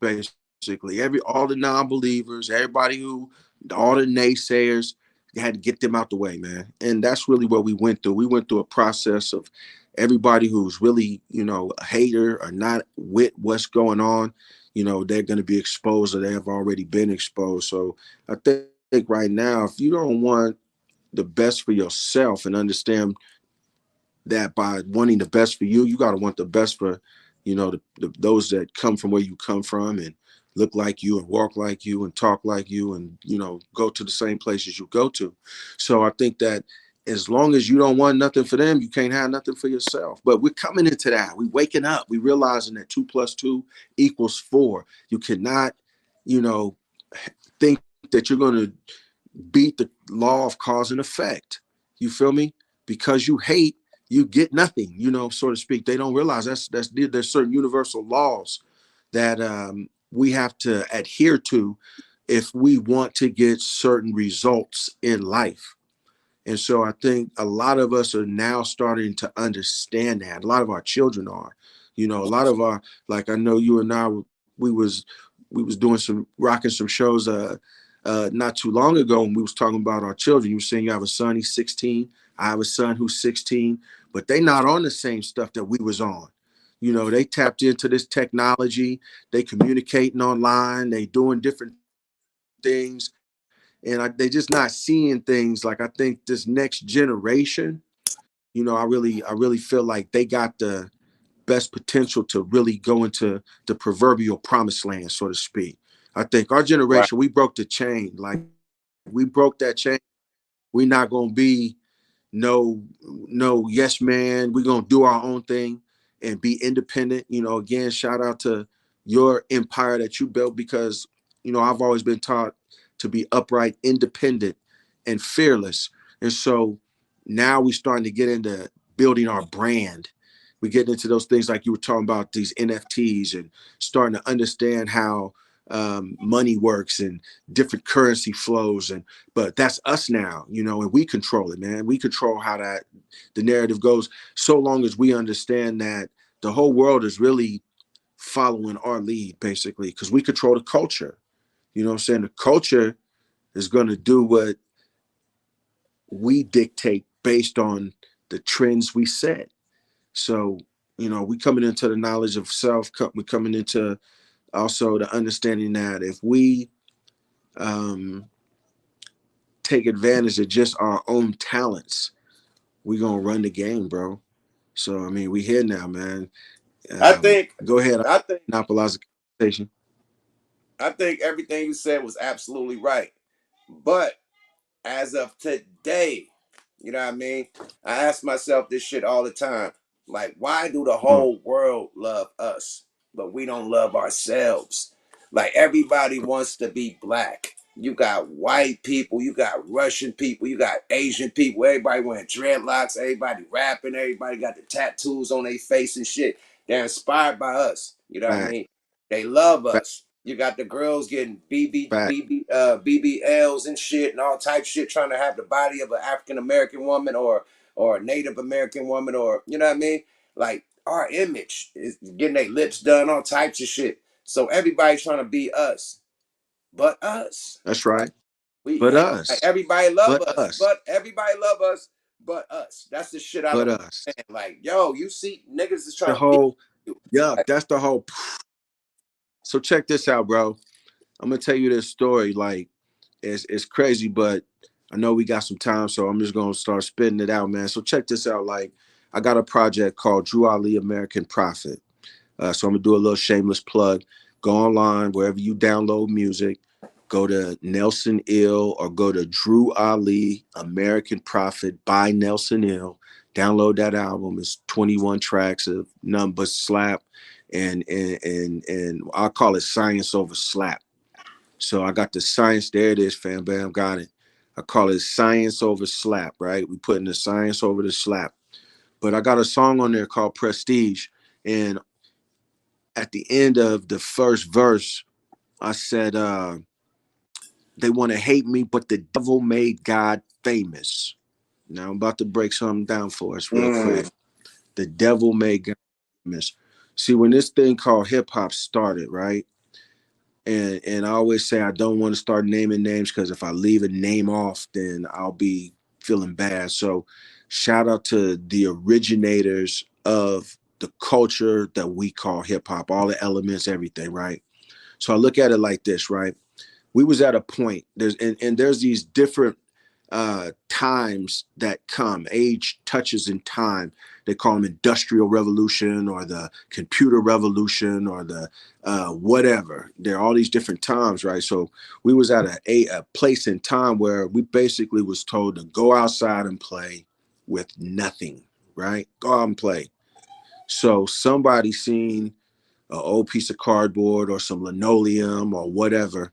basically, all the non-believers, everybody who, all the naysayers, they had to get them out the way, man. And that's really what we went through. We went through a process of everybody who's really, you know, a hater or not with what's going on, you know, they're going to be exposed or they have already been exposed. So I think right now, if you don't want the best for yourself and understand that by wanting the best for you, you got to want the best for, you know, those that come from where you come from and look like you and walk like you and talk like you and, you know, go to the same places you go to. So I think that as long as you don't want nothing for them, you can't have nothing for yourself. But we're coming into that. We waking up. We realizing that 2 + 2 = 4. You cannot, you know, think that you're going to beat the law of cause and effect. You feel me? Because you hate, you get nothing, you know, so to speak. They don't realize that's there's certain universal laws that we have to adhere to if we want to get certain results in life. And so I think a lot of us are now starting to understand that. A lot of our children are, you know, a lot of our, like I know you and I, we was doing some rocking some shows not too long ago, and we was talking about our children. You were saying you have a son, he's 16. I have a son who's 16, but they not on the same stuff that we was on. You know, they tapped into this technology, they communicating online, they doing different things, and they just not seeing things. Like I think this next generation, you know, I really feel like they got the best potential to really go into the proverbial promised land, so to speak. I think our Right. generation, we broke the chain. Like we broke that chain. We're not gonna be no yes man. We're gonna do our own thing and be independent. You know, again, shout out to your empire that you built, because you know I've always been taught to be upright, independent, and fearless. And so now we're starting to get into building our brand. We're getting into those things like you were talking about, these NFTs, and starting to understand how money works and different currency flows. And but that's us now, you know, and we control it, man. We control how that the narrative goes, so long as we understand that the whole world is really following our lead, basically, because we control the culture. You know what I'm saying? The culture is going to do what we dictate based on the trends we set. So, we coming into the knowledge of self, we coming into also the understanding that if we um, take advantage of just our own talents, we going to run the game, bro. So, I mean, we here now, man. I think, Go ahead. I I think, monopolize the conversation. I think everything you said was absolutely right. But as of today, you know what I mean? I ask myself this shit all the time. Like, why do the Come on. whole world love us, but we don't love ourselves? Like, everybody wants to be black. You got white people, you got Russian people, you got Asian people, everybody wearing dreadlocks, everybody rapping, everybody got the tattoos on their face and shit. They're inspired by us. You know what I Fact, mean? They love fact, us. You got the girls getting fact. BBLs and shit and all type shit, trying to have the body of an African American woman or a Native American woman, or you know what I mean? Like, our image is getting their lips done, all types of shit. So everybody's trying to be us, but us. That's right. We But yeah, like us. everybody love But us, us. but everybody love us, but us. That's the shit I But don't us. understand. Like, yo, you see, niggas is The trying to be whole, you. yeah, Like, that's the whole. So check this out, bro. I'm gonna tell you this story. Like, it's crazy, but I know we got some time, so I'm just gonna start spitting it out, man. So check this out. Like, I got a project called Drew Ali American Prophet. So I'm gonna do a little shameless plug. Go online wherever you download music. Go to Nelson Ill or go to Drew Ali American Prophet by Nelson Ill. Download that album. It's 21 tracks of none but slap, and I call it science over slap. So I got the science. There it is, fam. Bam, got it. I call it science over slap. Right? We putting the science over the slap. But I got a song on there called Prestige, and at the end of the first verse, I said, they want to hate me, but the devil made God famous. Now I'm about to break something down for us real quick. The devil made God famous. See, when this thing called hip hop started, right? And I always say I don't want to start naming names because if I leave a name off, then I'll be feeling bad. So shout out to the originators of the culture that we call hip hop, all the elements, everything, right? So I look at it like this, right? We was at a point, and there's these different times that come, age touches in time. They call them industrial revolution or the computer revolution or the whatever. There are all these different times, right? So we was at a place in time where we basically was told to go outside and play with nothing, right? Go out and play. So somebody seen an old piece of cardboard or some linoleum or whatever,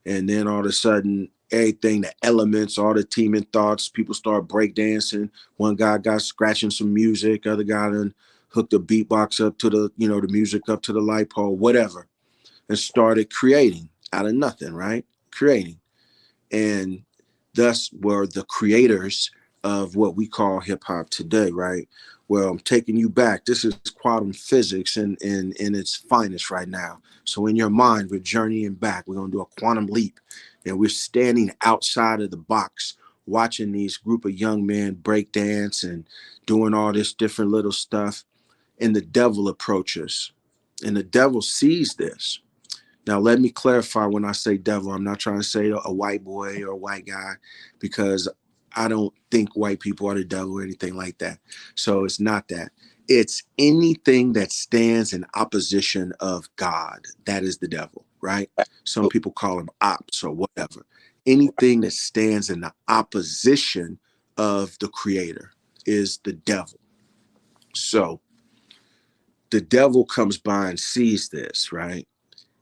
and then all of a sudden everything, the elements, all the teaming thoughts, people start breakdancing. One guy got scratching some music, other guy then hooked the beatbox up to the music up to the light pole, whatever, and started creating out of nothing, right? Creating. And thus were the creators of what we call hip hop today, right? Well, I'm taking you back. This is quantum physics in its finest right now. So in your mind, we're journeying back. We're gonna do a quantum leap, and we're standing outside of the box, watching these group of young men break dance and doing all this different little stuff. And the devil approaches, and the devil sees this. Now, let me clarify when I say devil, I'm not trying to say a white boy or a white guy because I don't think white people are the devil or anything like that. So it's not that. It's anything that stands in opposition of God. That is the devil, right? Some people call him ops or whatever. Anything that stands in the opposition of the creator is the devil. So the devil comes by and sees this, right?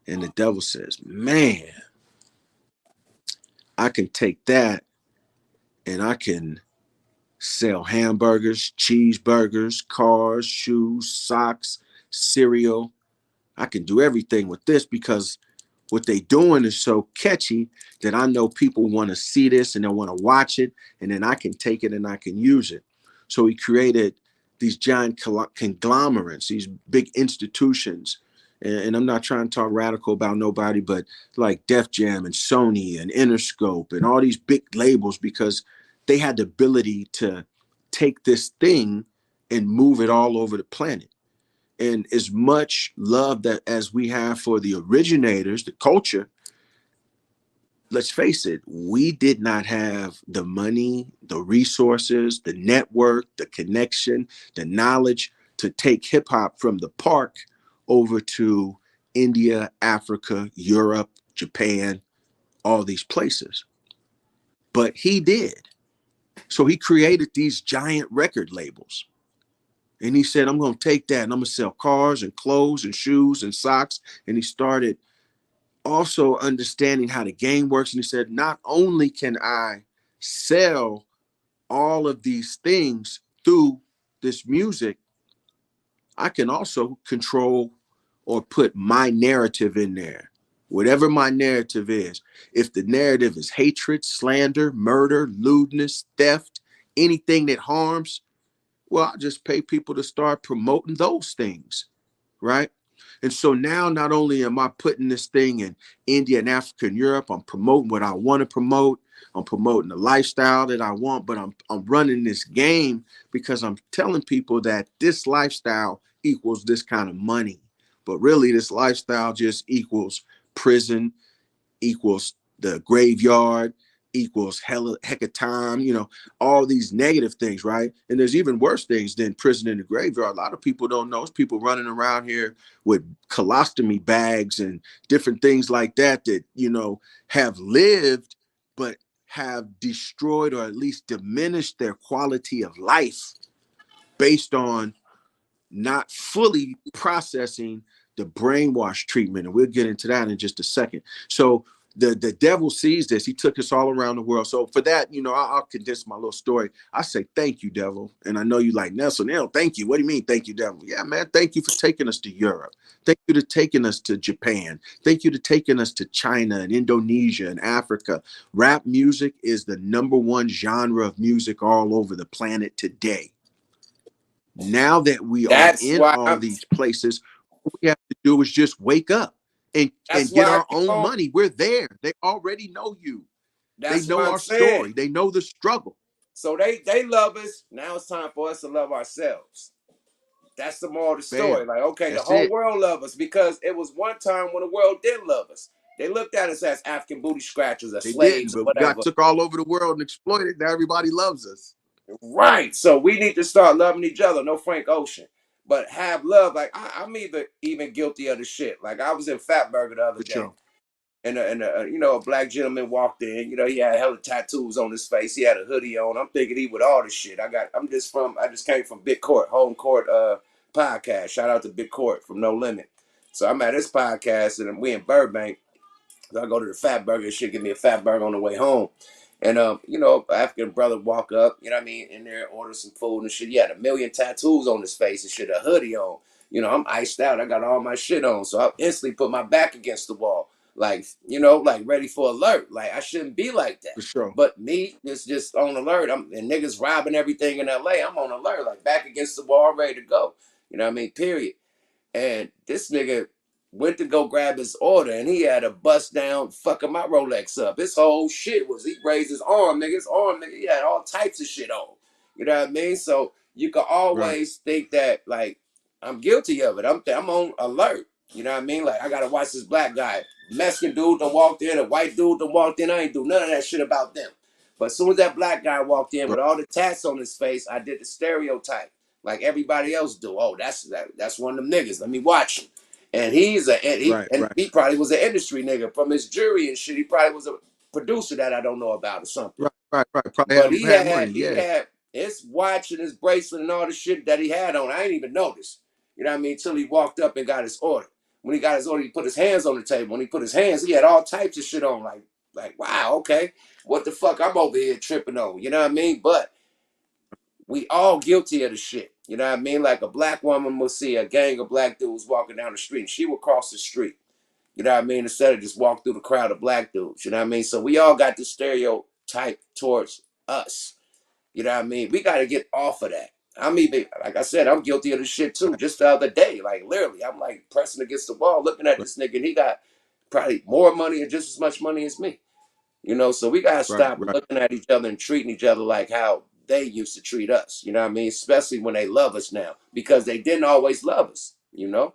And the devil says, man, I can take that and I can sell hamburgers, cheeseburgers, cars, shoes, socks, cereal. I can do everything with this because what they doing is so catchy that I know people want to see this and they want to watch it, and then I can take it and I can use it. So he created these giant conglomerates, these big institutions, and I'm not trying to talk radical about nobody, but like Def Jam and Sony and Interscope and all these big labels, because they had the ability to take this thing and move it all over the planet. And as much love that as we have for the originators, the culture, let's face it, we did not have the money, the resources, the network, the connection, the knowledge to take hip hop from the park over to India, Africa, Europe, Japan, all these places. But he did. So he created these giant record labels. And he said, I'm going to take that and I'm going to sell cars and clothes and shoes and socks. And he started also understanding how the game works. And he said, not only can I sell all of these things through this music, I can also control or put my narrative in there. Whatever my narrative is, if the narrative is hatred, slander, murder, lewdness, theft, anything that harms, well, I'll just pay people to start promoting those things, right? And so now not only am I putting this thing in India and Africa and Europe, I'm promoting what I want to promote. I'm promoting the lifestyle that I want, but I'm running this game because I'm telling people that this lifestyle equals this kind of money. But really, this lifestyle just equals prison, equals the graveyard, equals heck of time, all these negative things, right? And there's even worse things than prison and the graveyard. A lot of people don't know. It's people running around here with colostomy bags and different things like that that, have lived, but have destroyed or at least diminished their quality of life based on not fully processing the brainwash treatment. And we'll get into that in just a second. So the devil sees this. He took us all around the world. So for that, I'll condense my little story. I say, thank you, devil. And I know you like Nelson. Thank you. What do you mean? Thank you, devil. Yeah, man. Thank you for taking us to Europe. Thank you for taking us to Japan. Thank you for taking us to China and Indonesia and Africa. Rap music is the #1 genre of music all over the planet today. Now that we are That's in why all I'm. these places, what we have to do is just wake up and That's get why I our keep own on. money. We're there. They already know you. They That's what know I'm our saying. story. They know the struggle. So they love us. Now it's time for us to love ourselves. That's the moral of the story. Bam. Like, okay, the That's whole it. world loves us because it was one time when the world did love us. They looked at us as African booty scratchers or They didn't, slaves or but we got whatever. took all over the world and exploited. Now everybody loves us. Right. So we need to start loving each other. No Frank Ocean. But have love. Like I'm even guilty of the shit. Like I was in Fatburger the other For day. sure. And a black gentleman walked in. He had hella tattoos on his face. He had a hoodie on. I'm thinking he with all this shit. I just came from Big Court, Home Court podcast. Shout out to Big Court from No Limit. So I'm at this podcast and we in Burbank. So I go to the Fat Burger and shit, give me a Fat Burger on the way home. And African brother walk up, in there, order some food and shit. He had a million tattoos on his face and shit, a hoodie on. I'm iced out. I got all my shit on. So I instantly put my back against the wall. Like, like ready for alert. Like I shouldn't be like that. For sure. But me, it's just on alert. And niggas robbing everything in LA. I'm on alert, like back against the wall, ready to go. You know what I mean? Period. And this nigga went to go grab his order and he had a bust down fucking my Rolex up. His whole shit was he raised his arm, nigga. He had all types of shit on. You know what I mean? So you can Right. always think that like I'm guilty of it. I'm on alert. You know what I mean? Like I gotta watch this black guy. Mexican dude done walked in, a white dude done walked in. I ain't do none of that shit about them. But as soon as that black guy walked in Right. with all the tats on his face, I did the stereotype like everybody else do. Oh, that's one of them niggas. Let me watch him. And Right. Right. he probably was an industry nigga from his jury and shit. He probably was a producer that I don't know about or something. Right. Right. Right. Probably But had money. he Yeah. had his watch and his bracelet and all the shit that he had on. I ain't even noticed. You know what I mean? Till he walked up and got his order. When he got his order, he put his hands on the table. When he put his hands, he had all types of shit on. Like wow, okay, what the fuck? I'm over here tripping on. You know what I mean? But we all guilty of the shit. You know what I mean? Like a black woman will see a gang of black dudes walking down the street. And she will cross the street. You know what I mean? Instead of just walk through the crowd of black dudes. You know what I mean? So we all got this stereotype towards us. You know what I mean? We got to get off of that. like I said, I'm guilty of this shit too. Just the other day, like literally, I'm like pressing against the wall, looking at Right, this nigga, and he got probably more money and just as much money as me. You know, so we gotta right, stop right. looking at each other and treating each other like how they used to treat us. You know what I mean? Especially when they love us now, because they didn't always love us. You know?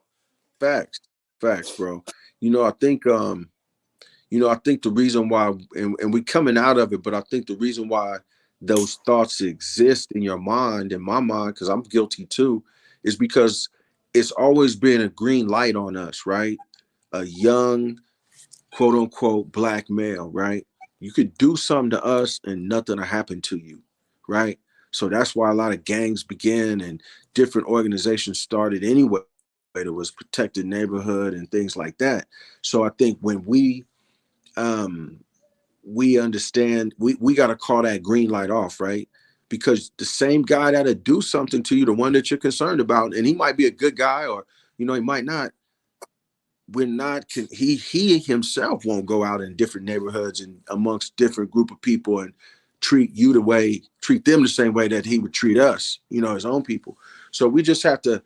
Facts, facts, bro. You know, I think I think the reason why, and we coming out of it, but I think the reason why those thoughts exist in your mind, in my mind, because I'm guilty too, is because it's always been a green light on us, right? A young, quote unquote, black male, right? You could do something to us and nothing will happen to you, right? So that's why a lot of gangs begin and different organizations started anyway. It was protected neighborhood and things like that. So I think when um we understand we got to call that green light off, right? Because the same guy that'll do something to you, the one that you're concerned about, and he might be a good guy, or he might not, we're not he himself won't go out in different neighborhoods and amongst different group of people and treat them the same way that he would treat us, his own people. So we have to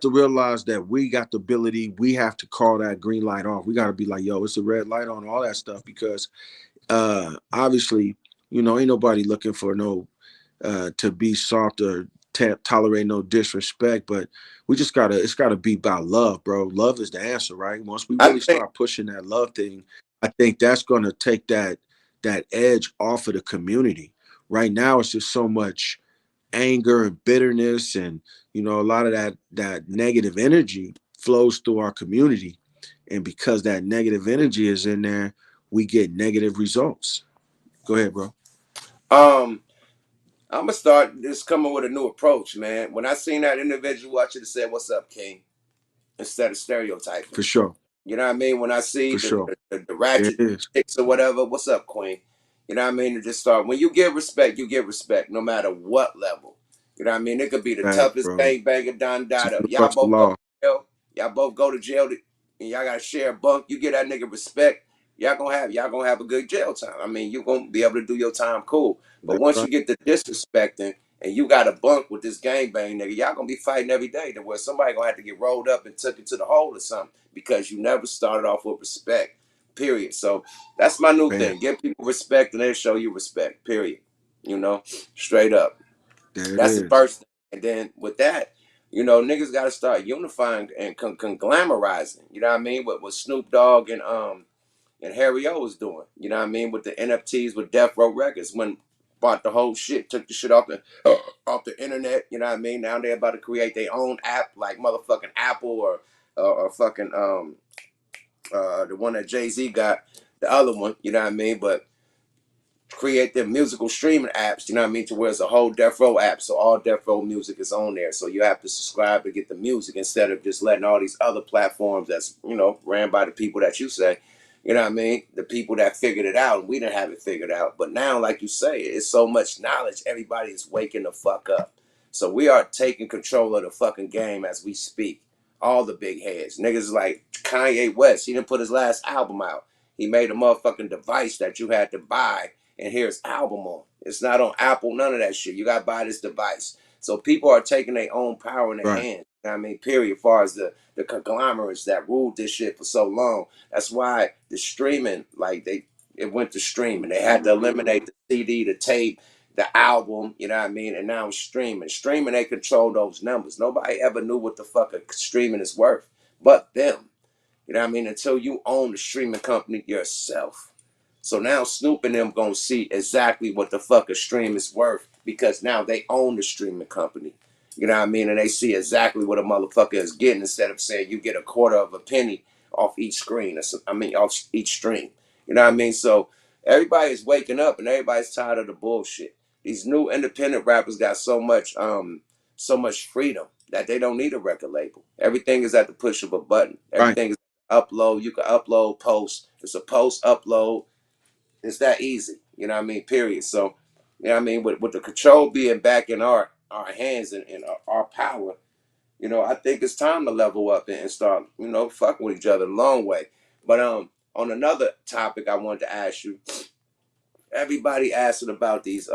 realize that we got the ability. We have to call that green light off. We got to be like, yo, it's a red light on all that stuff, because obviously, ain't nobody looking for no to be soft or tolerate no disrespect, but it's gotta be about love, bro. Love is the answer, right? Once we I really think start pushing that love thing, I think that's gonna take that edge off of the community. Right now, it's just so much anger and bitterness, and a lot of that negative energy flows through our community, and because that negative energy is in there, we get negative results. Go ahead, bro. um I'm gonna start just coming with a new approach, man. When I seen that individual, I should have said, "What's up, King?" instead of stereotyping. For sure. You know what I mean? When I see For the sure. the It ratchet is. chicks or whatever, what's up, Queen? You know what I mean? To just start when you give respect, you give respect, no matter what level. You know what I mean? It could be the Fact, toughest bro. bang banger Don It's a Dada. Y'all universal both go law. to jail. Y'all both go to jail, and y'all gotta share a bunk. You get that nigga respect. Y'all gonna have a good jail time. I mean, you gonna be able to do your time cool. But That's once right. you get the disrespecting and you got a bunk with this gangbang nigga, y'all gonna be fighting every day to where somebody gonna have to get rolled up and took into the hole or something because you never started off with respect. Period. So that's my new Bam. thing. Give people respect and they'll show you respect. Period. You know, straight up. There it That's the is. first thing. And then with that, niggas got to start unifying and conglomerizing. You know what I mean? What Snoop Dogg and Harry O was doing. You know what I mean? With the NFTs with Death Row Records when bought the whole shit, took the shit off the internet. You know what I mean? Now they're about to create their own app like motherfucking Apple or fucking the one that Jay-Z got, the other one. You know what I mean? But create their musical streaming apps, you know what I mean, to where it's a whole Death Row app. So all Death Row music is on there. So you have to subscribe to get the music instead of just letting all these other platforms that's, ran by the people that you say, you know what I mean? The people that figured it out and we didn't have it figured out. But now, like you say, it's so much knowledge, everybody is waking the fuck up. So we are taking control of the fucking game as we speak. All the big heads. Niggas like Kanye West, he didn't put his last album out. He made a motherfucking device that you had to buy and here's album on. It's not on Apple, none of that shit. You gotta buy this device. So people are taking their own power in their Right. hands. You know what I mean, period. As far as the conglomerates that ruled this shit for so long. That's why the streaming, like it went to streaming. They had to eliminate the CD, the tape, the album, you know what I mean? And now it's streaming. Streaming, they control those numbers. Nobody ever knew what the fuck a streaming is worth but them. You know what I mean? Until you own the streaming company yourself. So now Snoop and them gonna see exactly what the fuck a stream is worth because now they own the streaming company. You know what I mean? And they see exactly what a motherfucker is getting instead of saying you get a quarter of a penny off each screen. Off each stream. You know what I mean? So everybody's waking up and everybody's tired of the bullshit. These new independent rappers got so much freedom that they don't need a record label. Everything is at the push of a button. Right. Everything is upload. You can upload post. It's a post upload. It's that easy. You know what I mean? Period. So, you know what I mean? With the control being back in our hands and our power, I think it's time to level up and start, fucking with each other the long way. But on another topic I wanted to ask you, everybody asking about these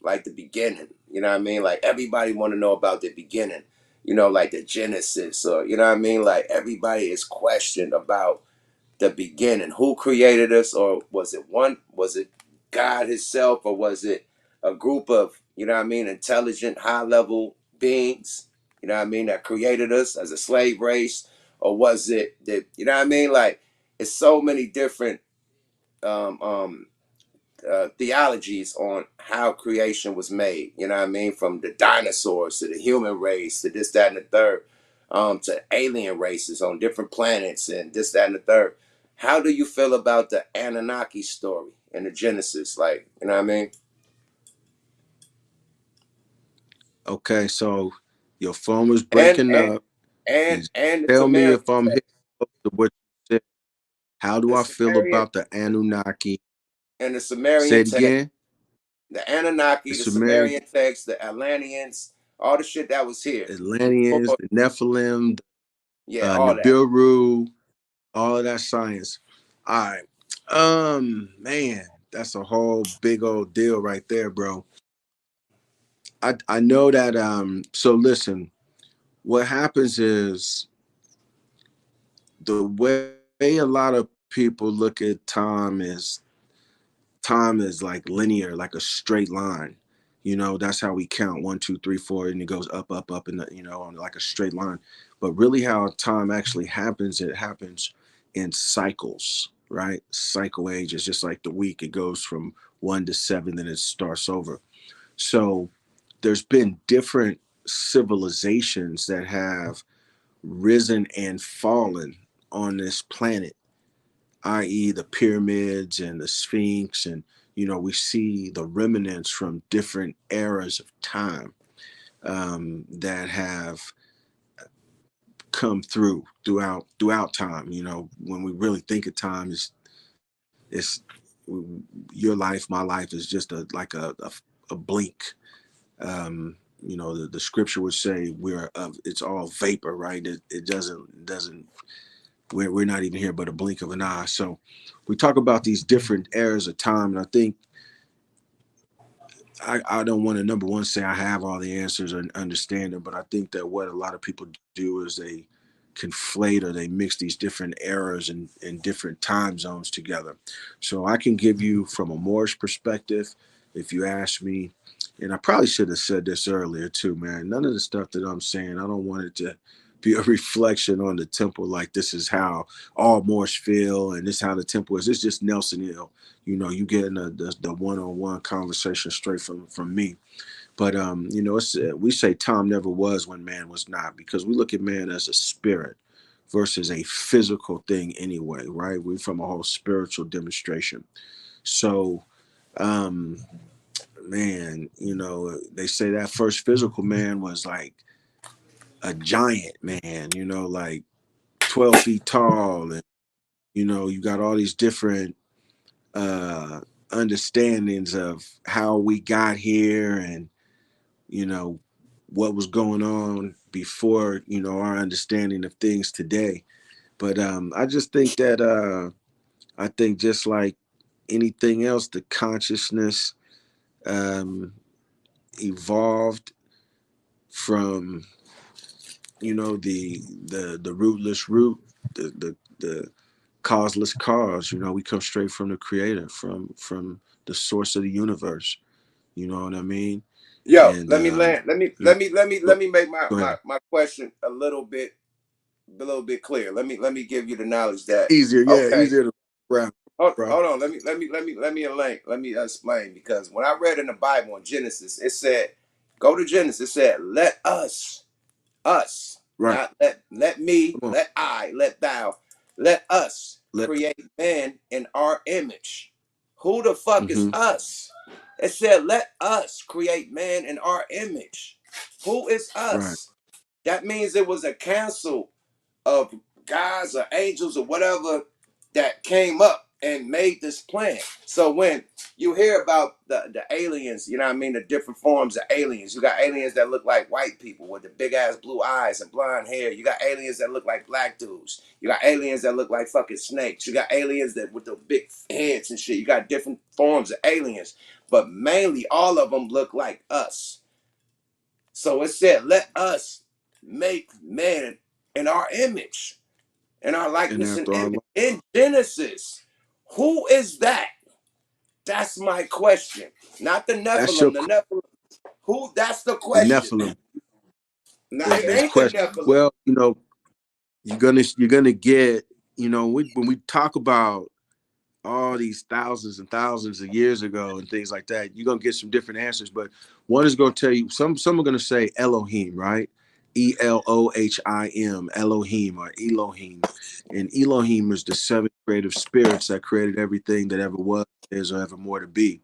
like the beginning, you know what I mean? Like everybody want to know about the beginning, you know, like the Genesis, or you know what I mean? Like everybody is questioned about the beginning. Who created us, or was it God himself, or was it a group of, you know what I mean, intelligent high level beings, you know what I mean, that created us as a slave race, or was it that, you know what I mean? Like it's so many different um um theologies on how creation was made. You know what I mean? From the dinosaurs to the human race to this, that, and the third, to alien races on different planets and this, that, and the third. How do you feel about the Anunnaki story in the Genesis? Like, you know what I mean? Okay, so your phone was And breaking and up. and Is and the tell me Sumerian if I'm hitting text, close to what you said. How do the I feel Sumerian about the Anunnaki? and the Say Sumerian it text, again. the The Anunnaki, the Sumerian, Sumerian text, the Atlanteans, all the shit that was here Atlanteans, before. the Nephilim, Yeah, all that. Nibiru, all of that science. All right. Man, that's a whole big old deal right there, bro. I know that so listen, what happens is the way a lot of people look at time is like linear, like a straight line. You know, that's how we count one, two, three, four, and it goes up, up, up, and you know, on like a straight line. But really, how time actually happens, it happens in cycles, right? Cycle age is just like the week; it goes from 1 to 7, then it starts over. So there's been different civilizations that have risen and fallen on this planet, i.e., the pyramids and the Sphinx. And, you know, we see the remnants from different eras of time that have come throughout time. You know, when we really think of time, it's your life, my life is just a blink. You know, the scripture would say it's all vapor, right? It doesn't we're not even here but a blink of an eye. So we talk about these different eras of time, and I think I don't want to, number one, say I have all the answers or understand them, but I think that what a lot of people do is they conflate or they mix these different eras and different time zones together. So I can give you from a Moorish perspective, if you ask me, and I probably should have said this earlier too, man. None of the stuff that I'm saying, I don't want it to be a reflection on the temple, like this is how all Moors feel and this is how the temple is. It's just Nelson Hill. You know, you getting the one-on-one conversation straight from me. But you know, we say time never was when man was not, because we look at man as a spirit versus a physical thing anyway, right? We're from a whole spiritual demonstration. So um man, you know, they say that first physical man was like a giant man, you know, like 12 feet tall. And you know, you got all these different uh understandings of how we got here, and you know what was going on before, you know, our understanding of things today. But I just think that I think just like anything else, the consciousness um evolved from, you know, the rootless root, the causeless cause. You know, we come straight from the creator, from the source of the universe. You know what I mean? Yo, And let me land. Let me you know, let me make go ahead. my question a little bit clear. Let me give you the knowledge that, Easier, yeah, okay. easier to wrap, bro. Hold on. Let me explain, because when I read in the Bible in Genesis, it said, go to Genesis. It said, let us, Right. not let me, Come on. let I, let thou, let us Let. create man in our image. Who the fuck is Mm-hmm. us? It said, let us create man in our image. Who is Right. us? That means it was a council of gods or angels or whatever that came up and made this plan. So when you hear about the aliens, you know what I mean, the different forms of aliens. You got aliens that look like white people with the big ass blue eyes and blonde hair. You got aliens that look like black dudes. You got aliens that look like fucking snakes. You got aliens that with the big heads and shit. You got different forms of aliens, but mainly all of them look like us. So it said, let us make man in our image, in our And likeness and after image. all, In Genesis, who is that? That's my question. Not the that's your Nephilim. The Nephilim. Who? That's the the question. Nephilim Now, it is ain't the question. Nephilim. Well, you're gonna get, when we talk about all these thousands and thousands of years ago and things like that, you're gonna get some different answers. But one is gonna tell you, some are gonna say Elohim, right? Elohim, Elohim or Elohim. And Elohim is the seven creative spirits that created everything that ever was, is, or ever more to be.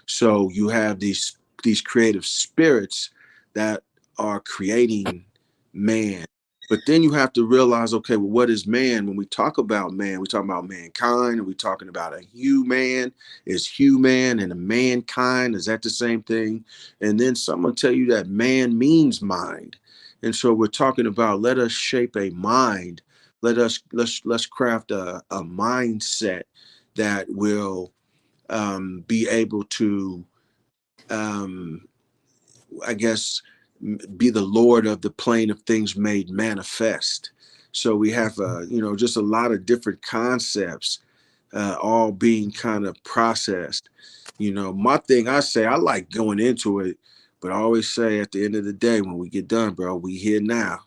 So you have these creative spirits that are creating man. But then you have to realize, okay, well, what is man? When we talk about man, we talk about mankind. Are we talking about a human? Is human and a mankind? Is that the same thing? And then someone tell you that man means mind. And so we're talking about, let us shape a mind. Let's craft a mindset that will be able to, um, I guess, be the Lord of the plane of things made manifest. So we have, just a lot of different concepts, all being kind of processed. My thing, I say, I like going into it, but I always say at the end of the day, when we get done, bro, we here now,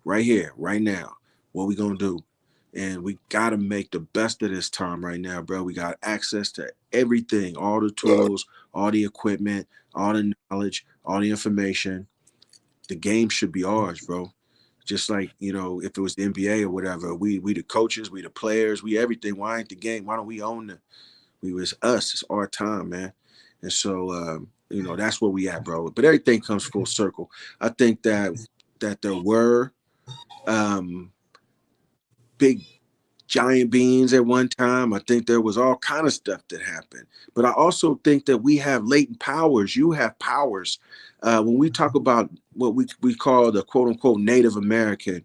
right here, right now. What we gonna do? And we gotta make the best of this time right now, bro. We got access to everything, all the tools, all the equipment, all the knowledge, all the information. The game should be ours, bro. Just like, if it was the NBA or whatever, we the coaches, we the players, we everything. Why ain't the game? Why don't we own the? We was us. It's our time, man. And so, that's where we at, bro. But everything comes full circle. I think that there were um, big giant beings at one time. I think there was all kind of stuff that happened. But I also think that we have latent powers. You have powers. When we talk about what we call the quote unquote Native American,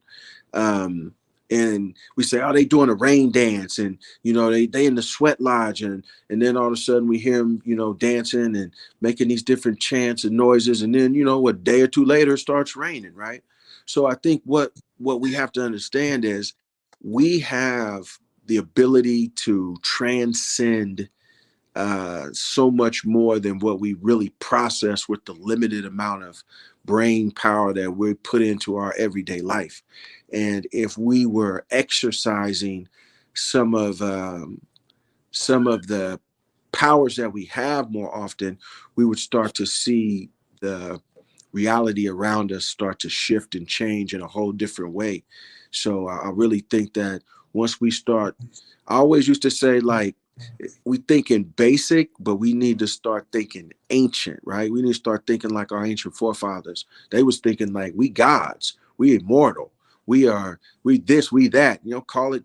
um, and we say, oh, they doing a rain dance, and they in the sweat lodge, and then all of a sudden we hear them, dancing and making these different chants and noises, and then a day or two later it starts raining, right? So I think what we have to understand is we have the ability to transcend so much more than what we really process with the limited amount of brain power that we put into our everyday life. And if we were exercising some of the powers that we have more often, we would start to see the reality around us start to shift and change in a whole different way. So I really think that once we start, I always used to say, like, we thinking basic, but we need to start thinking ancient, right? We need to start thinking like our ancient forefathers. They was thinking like we gods, we immortal, we this, we that. Call it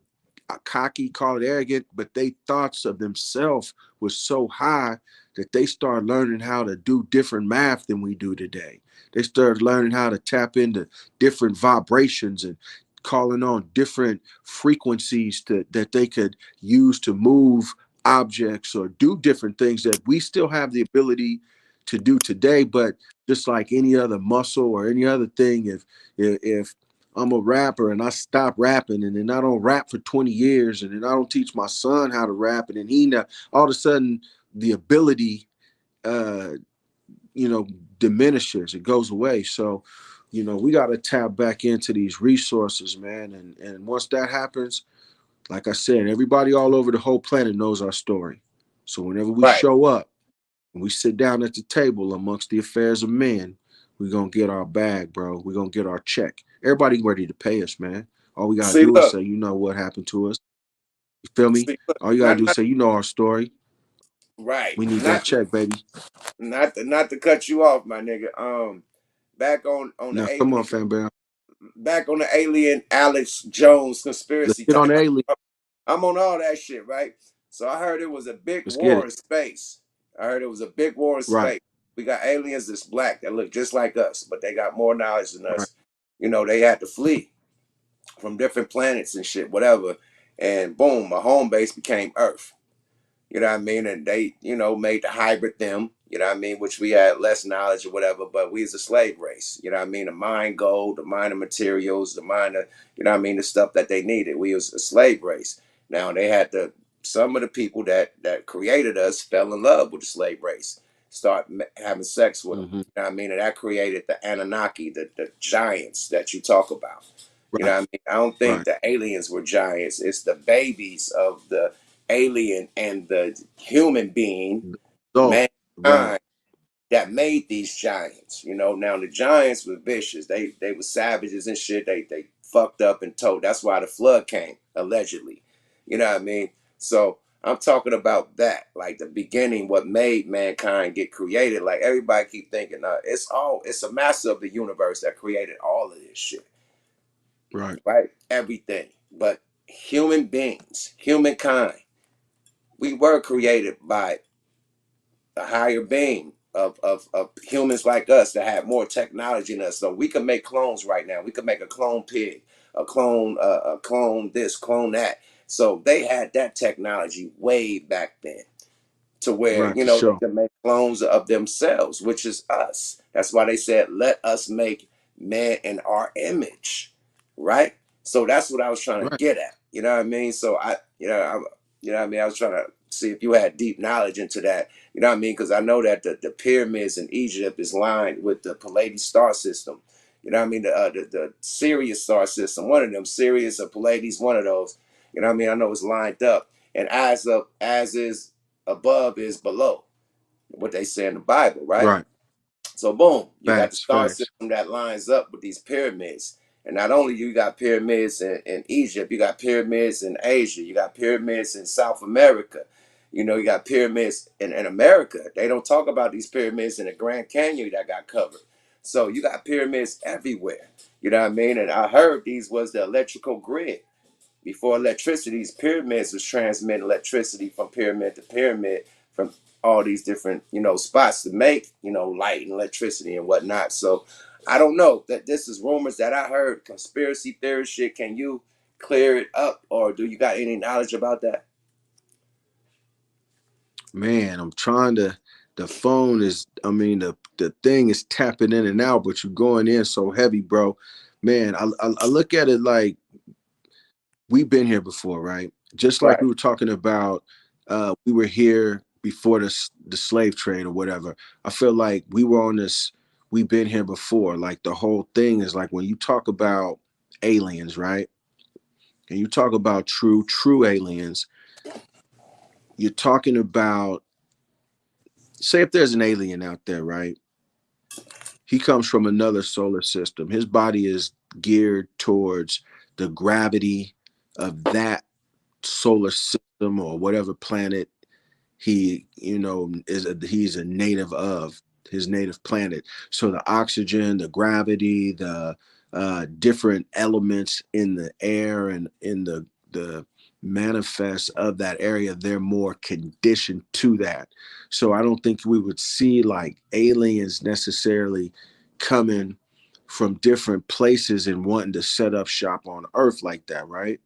cocky, call it arrogant, but they thoughts of themselves was so high that they started learning how to do different math than we do today. They started learning how to tap into different vibrations and calling on different frequencies that they could use to move objects or do different things that we still have the ability to do today. But just like any other muscle or any other thing, if I'm a rapper and I stop rapping and then I don't rap for 20 years and then I don't teach my son how to rap and then all of a sudden the ability uh you know diminishes, it goes away. So we got to tap back into these resources, man. And once that happens, like I said, everybody all over the whole planet knows our story. So whenever we Right. show up and we sit down at the table amongst the affairs of men, we're going to get our bag, bro. We're going to get our check. Everybody ready to pay us, man. All we got to See, do is look. say, what happened to us. You feel me? See, look. All you got to do is say, our story. Right. We need that check, baby. Not to cut you off, my nigga. Back on the Now, come on, alien. fam, bam. Back on the alien Alex Jones Let's conspiracy get on time. the alien. I'm on all that shit, right? So I heard it was a big Let's get war it. in space. I heard it was a big war in Right. space. We got aliens that's black that look just like us, but they got more knowledge than Right. us. You know, they had to flee from different planets and shit, whatever. And boom, my home base became Earth. You know what I mean? And they, made the hybrid them, you know what I mean, which we had less knowledge or whatever, but we was a slave race, you know what I mean? To mine gold, to mine the materials, to mine the, you know what I mean, the stuff that they needed. We was a slave race. Now they had to, some of the people that created us fell in love with the slave race, start having sex with them. Mm-hmm. You know what I mean? And that created the Anunnaki, the giants that you talk about. You know Right. what I mean? I don't think Right. the aliens were giants. It's the babies of the alien and the human being, So, right. mankind, that made these giants. Now the giants were vicious. They were savages and shit. They fucked up and told. That's why the flood came, allegedly. You know what I mean? So I'm talking about that, like the beginning, what made mankind get created. Like everybody keep thinking, it's a master of the universe that created all of this shit, Right. right? Everything. But human beings, humankind, we were created by a higher being of humans like us that have more technology than us. So we can make clones right now. We can make a clone pig, a clone this, clone that. So they had that technology way back then, to where Right. For they sure. can make clones of themselves, which is us. That's why they said, "Let us make man in our image," right? So that's what I was trying to Right. get at. You know what I mean? So you know what I mean. I was trying to see if you had deep knowledge into that. You know what I mean? Because I know that the pyramids in Egypt is lined with the Palladian star system. You know what I mean? The Sirius star system, one of them, Sirius or Pallades, one of those. You know what I mean? I know it's lined up, and as is above is below, what they say in the Bible, right? Right. So boom, you got the Facts. star Facts. system that lines up with these pyramids. And not only you got pyramids in Egypt, you got pyramids in Asia, you got pyramids in South America. You got pyramids in America. They don't talk about these pyramids in the Grand Canyon that got covered. So you got pyramids everywhere. You know what I mean? And I heard these was the electrical grid. Before electricity, these pyramids was transmitting electricity from pyramid to pyramid, from all these different, spots to make, light and electricity and whatnot. So I don't know, that this is rumors that I heard, conspiracy theory shit. Can you clear it up, or do you got any knowledge about that? Man, I'm trying to. The phone is. I mean, the thing is tapping in and out, but you're going in so heavy, bro. Man, I look at it like we've been here before, right? Just like Right. we were talking about, we were here before the slave trade or whatever. I feel like we were on this. We've been here before. Like the whole thing is like when you talk about aliens, right? And you talk about true aliens. You're talking about, say, if there's an alien out there, right? He comes from another solar system. His body is geared towards the gravity of that solar system or whatever planet he he's a native of, his native planet. So the oxygen, the gravity, the different elements in the air and in the manifest of that area, they're more conditioned to that. So I don't think we would see like aliens necessarily coming from different places and wanting to set up shop on earth like that, right?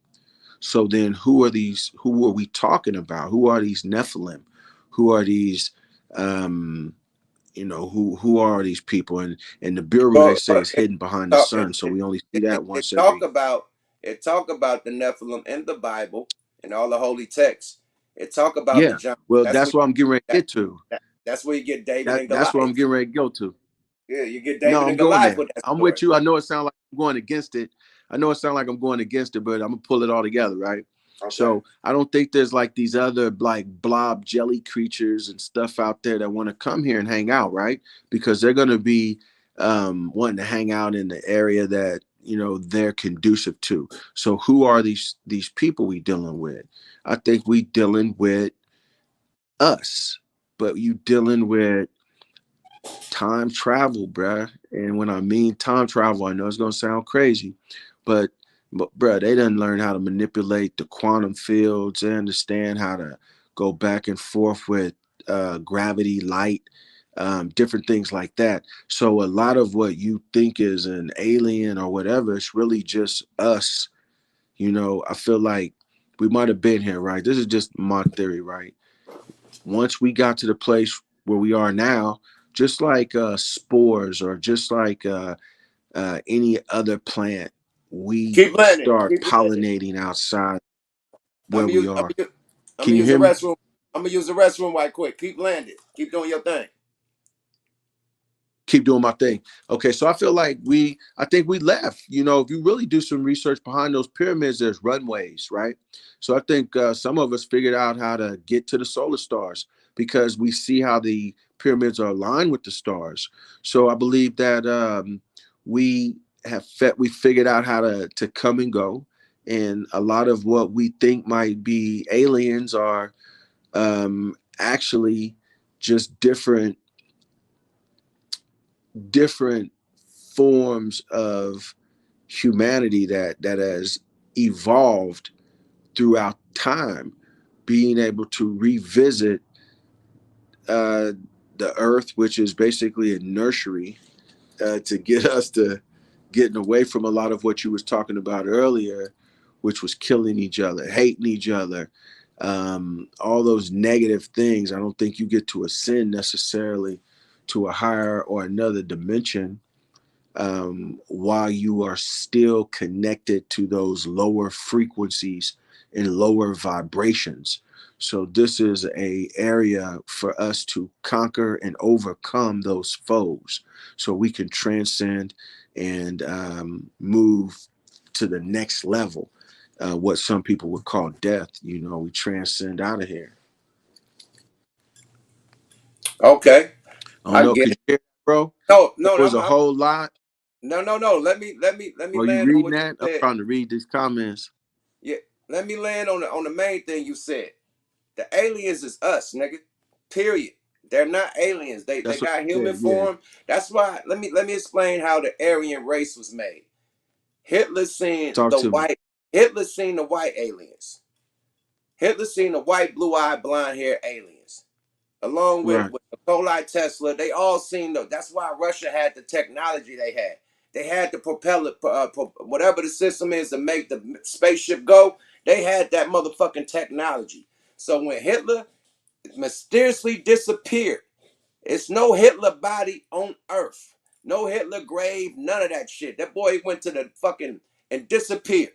So then who are these? Who are we talking about? Who are these Nephilim? Who are these um who are these people? And the Bureau, they Well, say, is hidden behind the talk- it, sun. So it, we only see it, that it, it once talk every. about it talk about the Nephilim in the Bible and all the holy texts. It talk about the Yeah. giants. Well, That's that's where what I'm getting ready to that, get to. that's where you get David and That's what I'm Goliath. getting ready to go to. Yeah, you get No, David I'm and going Goliath there. with that I'm story. with you. I know it sounds like I'm going against it. I know it sounds like I'm going against it, but I'm gonna pull it all together, right? Okay. So I don't think there's like these other like blob jelly creatures and stuff out there that want to come here and hang out, right? Because they're gonna be wanting to hang out in the area that they're conducive to. So who are these people we dealing with? I think we dealing with us, but you dealing with time travel, bruh. And when I mean time travel, I know it's gonna sound crazy, but bruh, they didn't learn how to manipulate the quantum fields. They understand how to go back and forth with gravity, light, different things like that. So a lot of what you think is an alien or whatever, it's really just us. You know, I feel like we might have been here, right? This is just my theory, right? Once we got to the place where we are now, just like spores or just like any other plant, we Keep landing. start Keep landing. pollinating outside I'm where gonna we use. I'm are. gonna use, I'm Can gonna you use the hear me? restroom. I'm gonna use the restroom right quick. Keep landing. Keep doing your thing. Keep doing my thing. Okay, so I feel like I think we left. You know, if you really do some research behind those pyramids, there's runways, right? So I think some of us figured out how to get to the solar stars because we see how the pyramids are aligned with the stars. So I believe that we we figured out how to come and go, and a lot of what we think might be aliens are actually just different forms of humanity that has evolved throughout time, being able to revisit uh, the earth, which is basically a nursery to get us to getting away from a lot of what you was talking about earlier, which was killing each other, hating each other, all those negative things. I don't think you get to ascend necessarily to a higher or another dimension while you are still connected to those lower frequencies and lower vibrations. So this is a area for us to conquer and overcome those foes, so we can transcend and move to the next level. What some people would call death. You know, we transcend out of here. Okay, I don't I know. get Could it. you hear that, bro? No, That no, was a I'm whole lot. no. Let me Are you land on reading what that? you I'm said. trying to read these comments. Yeah, let me land on the main thing you said. The aliens is us, nigga. Period. They're not aliens. They That's what got you human said. Yeah. form. That's why. Let me explain how the Aryan race was made. Hitler seen Talk the to me. white. Hitler seen the white aliens. Hitler seen the white, blue-eyed, blonde-haired aliens, along Right. with Nikola Tesla. They all seen the. That's why Russia had the technology they had. They had the propeller, whatever the system is to make the spaceship go. They had that motherfucking technology. So when Hitler mysteriously disappeared, it's no Hitler body on Earth, no Hitler grave, none of that shit. That boy went to the fucking and disappeared.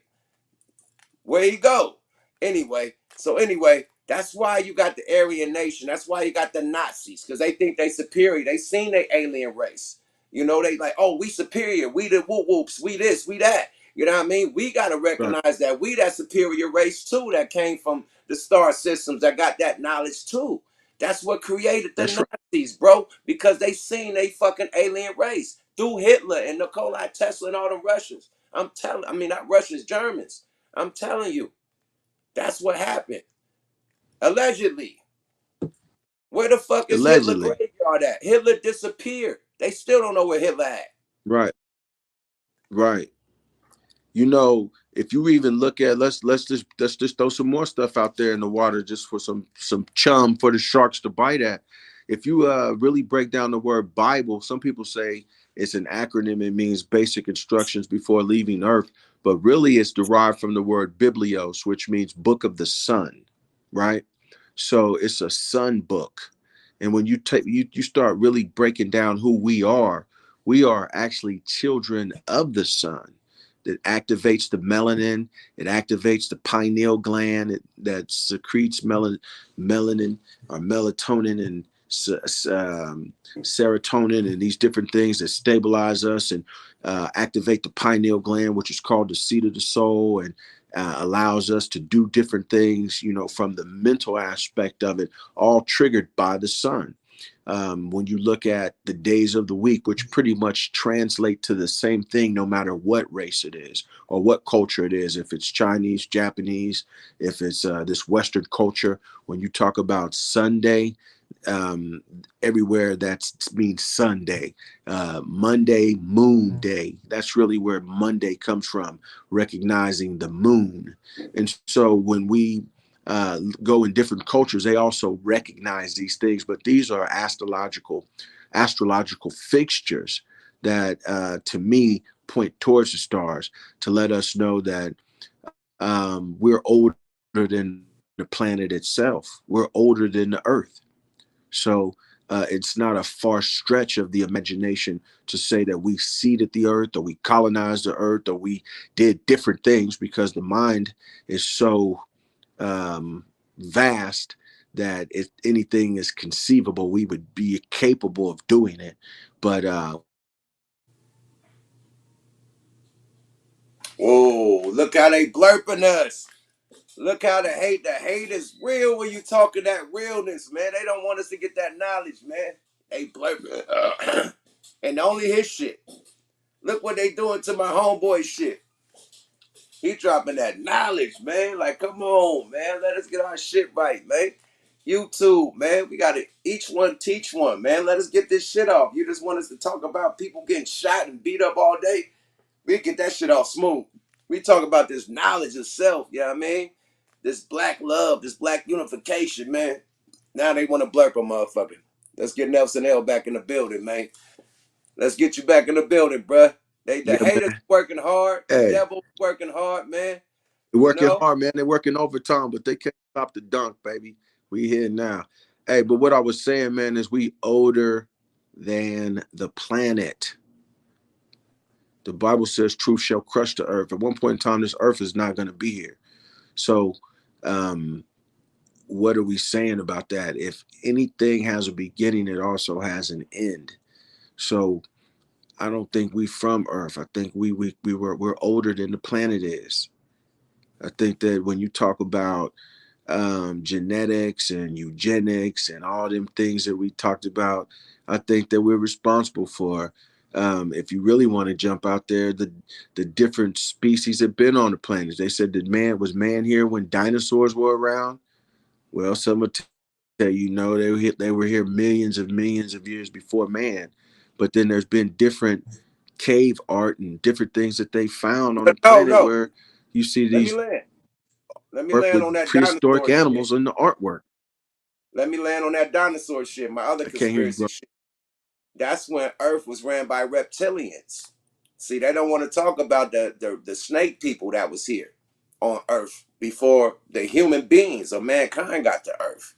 Where he go? Anyway, that's why you got the Aryan nation. That's why you got the Nazis, because they think they superior. They seen they alien race. You know, they like, oh, we superior. We the whoop whoops. We this, we that. You know what I mean? We gotta Right. recognize that we that superior race too, that came from the star systems, that got that knowledge too. That's what created That's the right. Nazis, bro, because they seen they fucking alien race through Hitler and Nikola Tesla and all the Russians. I mean, not Russians, Germans. I'm telling you, that's what happened. Allegedly. Where the fuck is Hitler Allegedly. graveyard at? Hitler disappeared. They still don't know where Hitler at. Right. Right. You know, if you even look at let's just throw some more stuff out there in the water just for some chum for the sharks to bite at. If you really break down the word Bible, some people say it's an acronym. It means basic instructions before leaving Earth, but really it's derived from the word biblios, which means book of the sun, right? So it's a sun book. And when you start really breaking down who we are actually children of the sun. That activates the melanin, it activates the pineal gland that secretes melanin or melatonin and serotonin and these different things that stabilize us and activate the pineal gland, which is called the seat of the soul, and allows us to do different things, you know, from the mental aspect of it, all triggered by the sun. When you look at the days of the week, which pretty much translate to the same thing, no matter what race it is or what culture it is, if it's Chinese, Japanese, if it's this Western culture, when you talk about Sunday, um, everywhere that means Sunday. Monday, moon day. That's really where Monday comes from, recognizing the moon. And so when we go in different cultures, they also recognize these things. But these are astrological fixtures that, to me, point towards the stars to let us know that we're older than the planet itself. We're older than the Earth. So it's not a far stretch of the imagination to say that we seeded the earth, or we colonized the earth, or we did different things, because the mind is so vast that if anything is conceivable, we would be capable of doing it. But Whoa, look how they blurping us. Look how the hate is real when you talking that realness, man. They don't want us to get that knowledge, man. They blurping. And only his shit. Look what they doing to my homeboy shit. He dropping that knowledge, man. Like, come on, man. Let us get our shit right, man. YouTube, man. We gotta each one teach one, man. Let us get this shit off. You just want us to talk about people getting shot and beat up all day. We get that shit off smooth. We talk about this knowledge of self, you know what I mean? This black love, this black unification, man. Now they want to blurp a motherfucker. Let's get Nelson L back in the building, man. Let's get you back in the building, bruh. The yeah, haters man. working hard. The Hey, devil working hard, man. they're You working know? hard, man. They're working overtime, but they can't stop the dunk, baby. We here now. Hey, but what I was saying, man, is we older than the planet. The Bible says truth shall crush the earth. At one point in time, this earth is not going to be here. So, um, what are we saying about that? If anything has a beginning, it also has an end. So, I don't think we from Earth. I think we're older than the planet is. I think that when you talk about genetics and eugenics and all them things that we talked about, I think that we're responsible for. If you really want to jump out there, the different species that been on the planet. They said that man here when dinosaurs were around. Well, some will tell you no, they were here millions of years before man. But then there's been different cave art and different things that they found on the No, planet no. where you see Let me these land. Let me work land with on that prehistoric dinosaur shit. animals in the artwork. Let me land on that dinosaur shit. My other I can't hear you, conspiracy bro. shit. That's when Earth was ran by reptilians. See, they don't want to talk about the snake people that was here on Earth before the human beings or mankind got to Earth.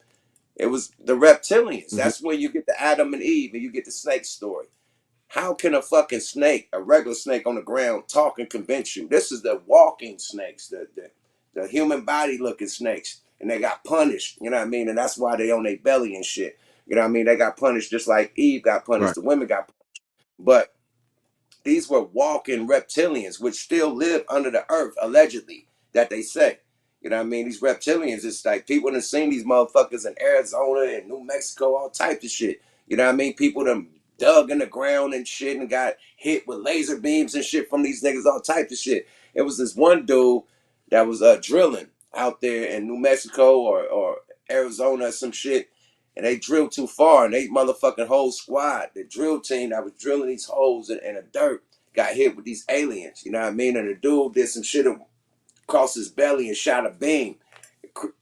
It was the reptilians. Hmm. That's when you get the Adam and Eve and you get the snake story. How can a fucking snake, a regular snake on the ground, talk and convince you? This is the walking snakes, the human body looking snakes. And they got punished, you know what I mean? And that's why they on their belly and shit. You know what I mean? They got punished just like Eve got punished. Right. The women got punished. But these were walking reptilians, which still live under the earth, allegedly, that they say. You know what I mean? These reptilians, it's like people have seen these motherfuckers in Arizona and New Mexico, all types of shit. You know what I mean? People them dug in the ground and shit and got hit with laser beams and shit from these niggas, all types of shit. It was this one dude that was drilling out there in New Mexico or Arizona or some shit, and they drilled too far, and they motherfucking whole squad, the drill team that was drilling these holes in the dirt, got hit with these aliens. You know what I mean? And the dude did some shit across his belly and shot a beam,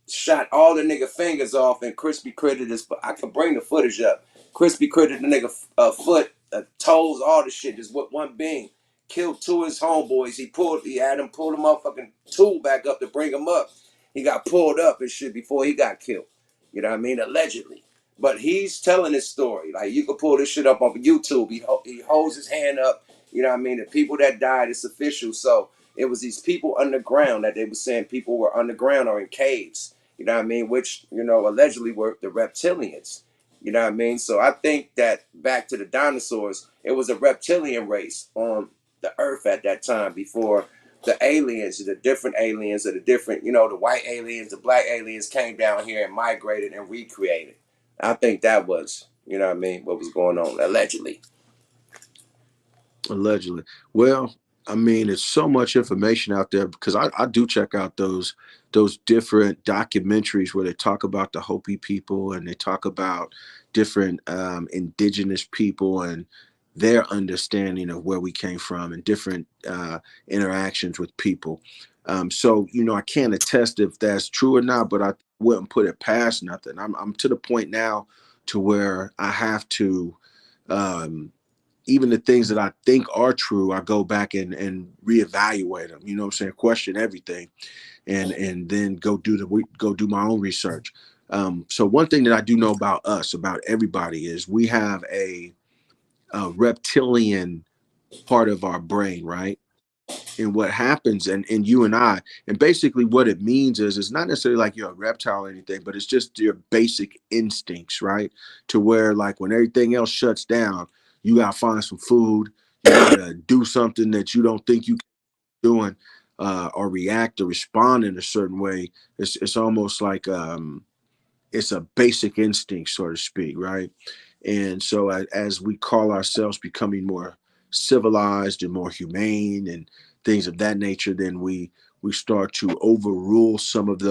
shot all the nigga fingers off, and crispy critted his. I can bring the footage up. Crispy critted the nigga foot, toes, all the shit, just with one beam. Killed two of his homeboys. He had him pull the motherfucking tool back up to bring him up. He got pulled up and shit before he got killed. You know what I mean? Allegedly. But he's telling his story. Like, you can pull this shit up on YouTube. He holds his hand up. You know what I mean? The people that died, it's official. So it was these people underground that they were saying people were underground or in caves. You know what I mean? Which, allegedly were the reptilians. You know what I mean? So I think that back to the dinosaurs, it was a reptilian race on the earth at that time before the aliens, the different aliens, or the different, the white aliens, the black aliens came down here and migrated and recreated. I think that was, what I mean, what was going on, allegedly. Allegedly. Well, I mean, it's so much information out there because I do check out those different documentaries where they talk about the Hopi people and they talk about different indigenous people and their understanding of where we came from and different interactions with people. So I can't attest if that's true or not, but I wouldn't put it past nothing. I'm to the point now to where I have to, um, even the things that I think are true, I go back and reevaluate them. You know what I'm saying? Question everything, and then go do my own research. So one thing that I do know about us, about everybody, is we have a reptilian part of our brain, right? And what happens, and you and I, and basically what it means is it's not necessarily like you're a reptile or anything, but it's just your basic instincts, right? To where, like, when everything else shuts down, you gotta find some food, you gotta do something that you don't think you can do, doing, or react or respond in a certain way. It's almost like it's a basic instinct, so to speak, right? And so as we call ourselves becoming more civilized and more humane and things of that nature, then we start to overrule some of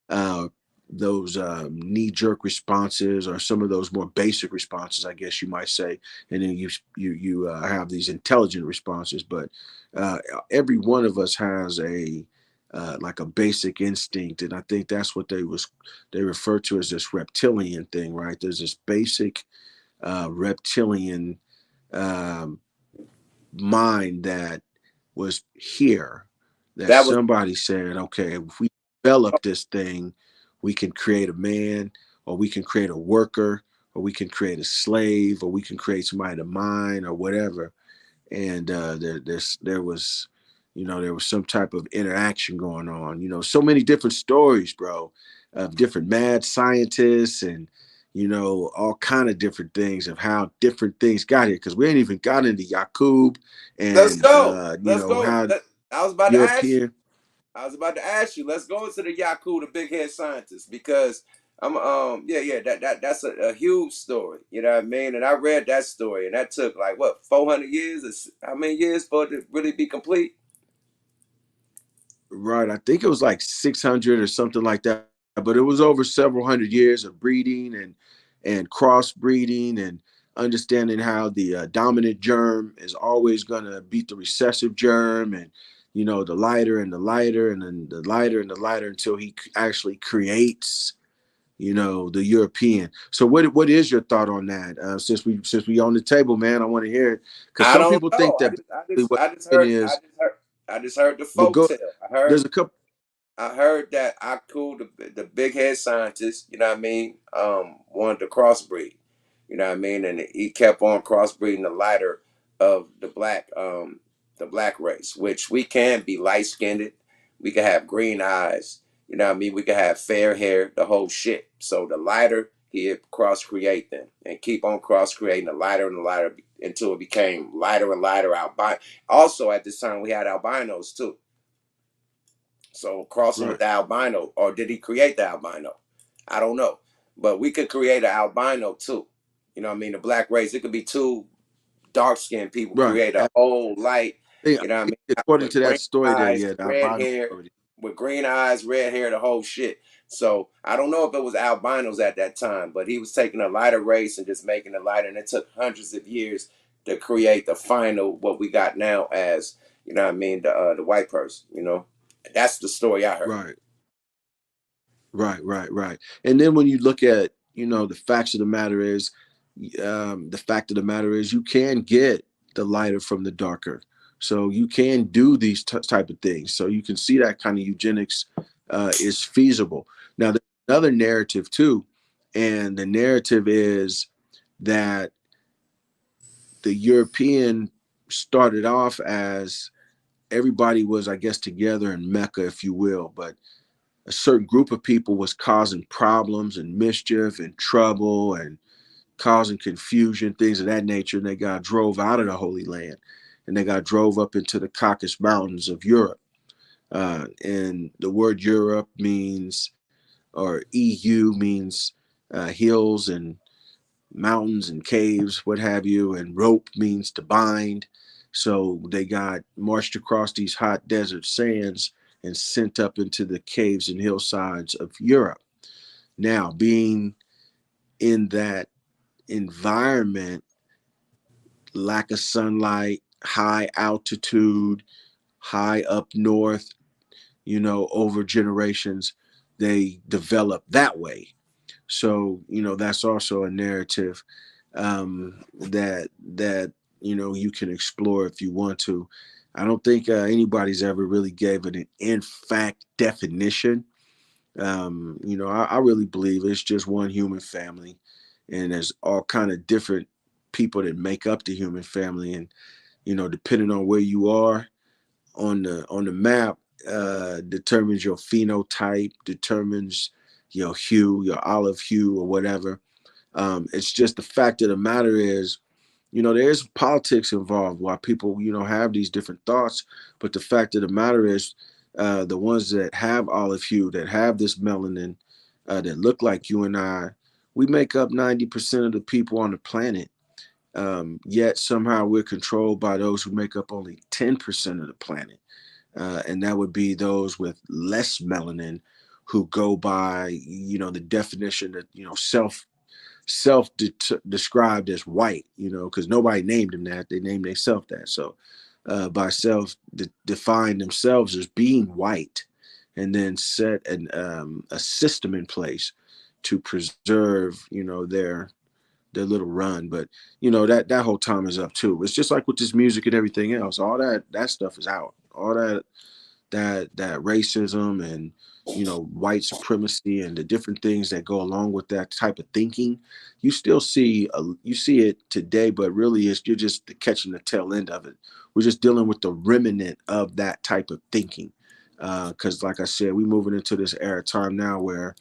uh, those knee jerk responses, or some of those more basic responses, I guess you might say, and then you have these intelligent responses. But uh, every one of us has a like a basic instinct, and I think that's what they refer to as this reptilian thing, right? There's this basic reptilian um, mind that was here, that That was somebody said, okay, if we develop this thing, we can create a man, or we can create a worker, or we can create a slave, or we can create somebody to mine, or whatever. And there was, there was some type of interaction going on. So many different stories, bro, of different mad scientists, and all kind of different things of how different things got here, because we ain't even got into Yakub, let's and go. Let's go. how I was about to ask you. European. I was about to ask you. Let's go into the Yaku, the big head scientist, because I'm yeah that's a huge story. You know what I mean? And I read that story, and that took like what 400 years? How many years for it to really be complete? Right, I think it was like 600 or something like that, but it was over several hundred years of breeding and crossbreeding, and understanding how the dominant germ is always going to beat the recessive germ, and the lighter and the lighter, and then the lighter and the lighter, until he actually creates the European. So what is your thought on that? Since we on the table, man, I want to hear it, because I some don't people think know. that basically what happened is, I just heard the well, folk go. tale. There's a couple. I heard that Aku, the big head scientist, you know what I mean, wanted to crossbreed, you know what I mean, and he kept on crossbreeding the lighter of the black race, which we can be light skinned, we can have green eyes, you know what I mean, we can have fair hair, the whole shit. So the lighter he'd cross create them and keep on cross creating the lighter and the lighter until it became lighter and lighter albino. Also at this time we had albinos too. So crossing with Right. the albino, or did he create the albino? I don't know, but we could create an albino too. You know what I mean? The black race. It could be two dark skinned people Right. create a whole light. You know what I mean? According With to that green story there, eyes, yeah, the red albino hair, story. with green eyes, red hair, the whole shit. So I don't know if it was albinos at that time, but he was taking a lighter race and just making it lighter, and it took hundreds of years to create the final what we got now as you know what I mean the white person. That's the story I heard. Right. Right. And then when you look at, the facts of the matter is, the fact of the matter is, you can get the lighter from the darker. So you can do these type of things. So you can see that kind of eugenics is feasible. Now, there's another narrative too. And the narrative is that the European started off as everybody was, I guess, together in Mecca, if you will, but a certain group of people was causing problems and mischief and trouble and causing confusion, things of that nature, and they got drove out of the Holy Land, and they got drove up into the Caucasus Mountains of Europe. And the word Europe means, or EU means, hills and mountains and caves, what have you, and rope means to bind. So they got marched across these hot desert sands and sent up into the caves and hillsides of Europe. Now, being in that environment, lack of sunlight, high altitude, high up north, over generations, they develop that way. So, that's also a narrative that you can explore if you want to. I don't think anybody's ever really gave it an in fact definition. I really believe it's just one human family, and there's all kind of different people that make up the human family, and depending on where you are on the map, determines your phenotype, determines your hue, your olive hue, or whatever. It's just the fact of the matter is, there's politics involved while people, have these different thoughts. But the fact of the matter is, the ones that have olive hue, that have this melanin, that look like you and I, we make up 90% of the people on the planet. Yet somehow we're controlled by those who make up only 10% of the planet. And that would be those with less melanin who go by, the definition that, self described as white, because nobody named them that. They named themselves that. So by self define themselves as being white, and then set a system in place to preserve, their little run. But that whole time is up too. It's just like with this music and everything else. All that stuff is out. All that racism and white supremacy and the different things that go along with that type of thinking, you see it today, but really you're just catching the tail end of it. We're just dealing with the remnant of that type of thinking, because like I said, we're moving into this era of time now where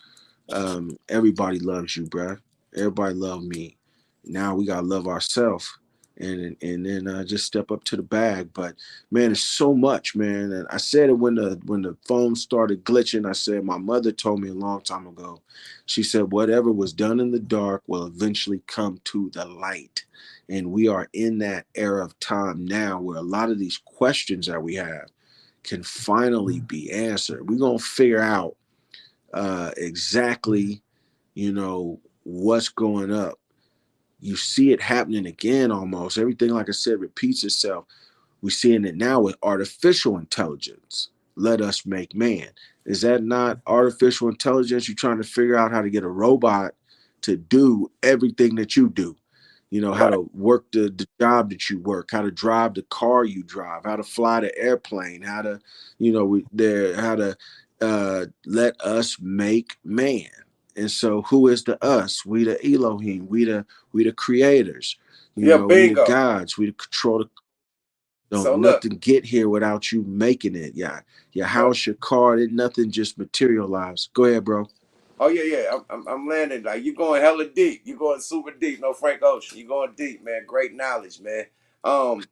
everybody loves you, bruh. Everybody love me. Now we gotta love ourselves, and then just step up to the bag. But man, it's so much, man. And I said it when the phone started glitching. I said my mother told me a long time ago. She said whatever was done in the dark will eventually come to the light. And we are in that era of time now where a lot of these questions that we have can finally be answered. We're gonna figure out exactly, what's going up. You see it happening again almost. Everything, like I said, repeats itself. We're seeing it now with artificial intelligence. Let us make man. Is that not artificial intelligence? You're trying to figure out how to get a robot to do everything that you do. How Right. to work the job that you work, how to drive the car you drive, how to fly the airplane, how to, how to let us make man. And so who is the us? We the Elohim, we the creators, Yeah, we the bingo. gods, we the control the don't So look, nothing get here without you making it. Yeah. Your no. house, your car, did nothing just materialize. Go ahead, bro. Oh yeah, yeah. I'm landing. Like you going hella deep. You going super deep. No Frank Ocean. You going deep, man. Great knowledge, man. Um,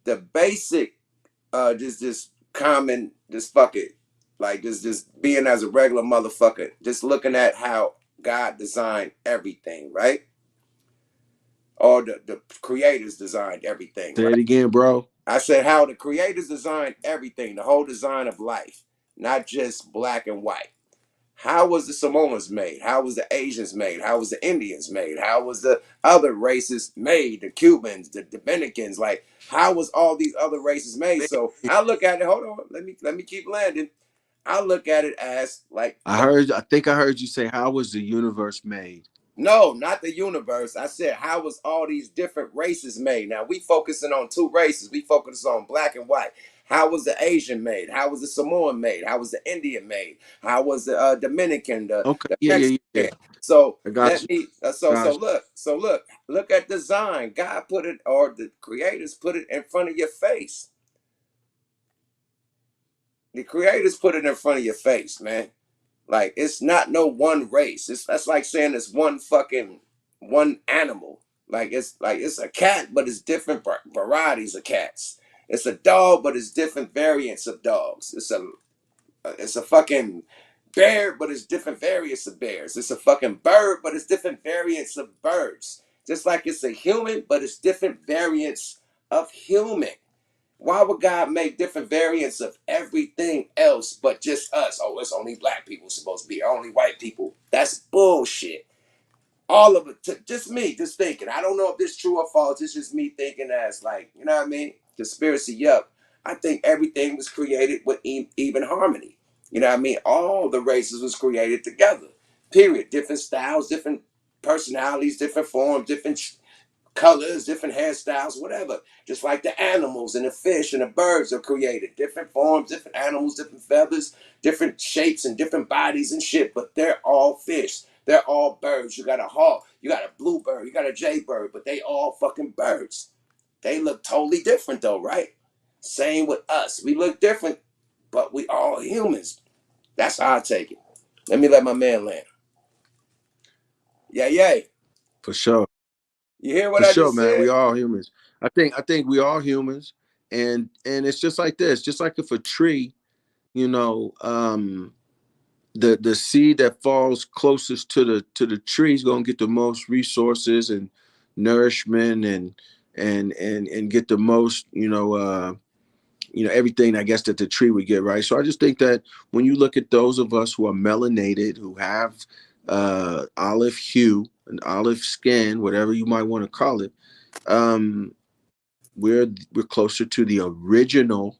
the basic, just common, just fuck it, like just being as a regular motherfucker, just looking at how God designed everything, right? Or the creators designed everything, Say it right? again, bro. I said how the creators designed everything, the whole design of life, not just black and white. How was the Samoans made? How was the Asians made? How was the Indians made? How was the other races made? The Cubans, the Dominicans, like how was all these other races made? So I look at it, hold on, let me keep landing. I look at it as like I think I heard you say, how was the universe made? no, not the universe. I said, how was all these different races made? Now we focusing on two races. We focus on black and white. How was the Asian made? How was the Samoan made? How was the Indian made? How was the Dominican, the Okay. the Yeah, yeah, yeah. Mexican? So I got let you. me. So Got you. look at design. God put it, or the creators put it in front of your face. The creators put it in front of your face, man. Like it's not no one race. That's like saying it's one animal. Like it's a cat, but it's different varieties of cats. It's a dog, but it's different variants of dogs. It's a fucking bear, but it's different variants of bears. It's a fucking bird, but it's different variants of birds. Just like it's a human, but it's different variants of human. Why would God make different variants of everything else but just us? Oh, it's only black people supposed to be, only white people. That's bullshit. All of it, just me, just thinking. I don't know if this is true or false. It's just me thinking as you know what I mean? Conspiracy, yup. I think everything was created with even harmony. You know what I mean? All the races was created together. Period. Different styles, different personalities, different forms, different colors, different hairstyles, whatever. Just like the animals and the fish and the birds are created. Different forms, different animals, different feathers, different shapes and different bodies and shit. But they're all fish. They're all birds. You got a hawk, you got a bluebird, you got a jaybird, but they all fucking birds. They look totally different though, right? Same with us. We look different, but we all humans. That's how I take it. Let me let my man land. Yeah, yeah. For sure. You hear what For I sure, just man. said? We all humans. I think we all humans. And it's just like this. Just like if a tree, you know, the seed that falls closest to the tree is gonna get the most resources and nourishment and get the most, everything I guess that the tree would get, right? So I just think that when you look at those of us who are melanated, who have olive hue and olive skin, whatever you might want to call it, um, we're closer to the original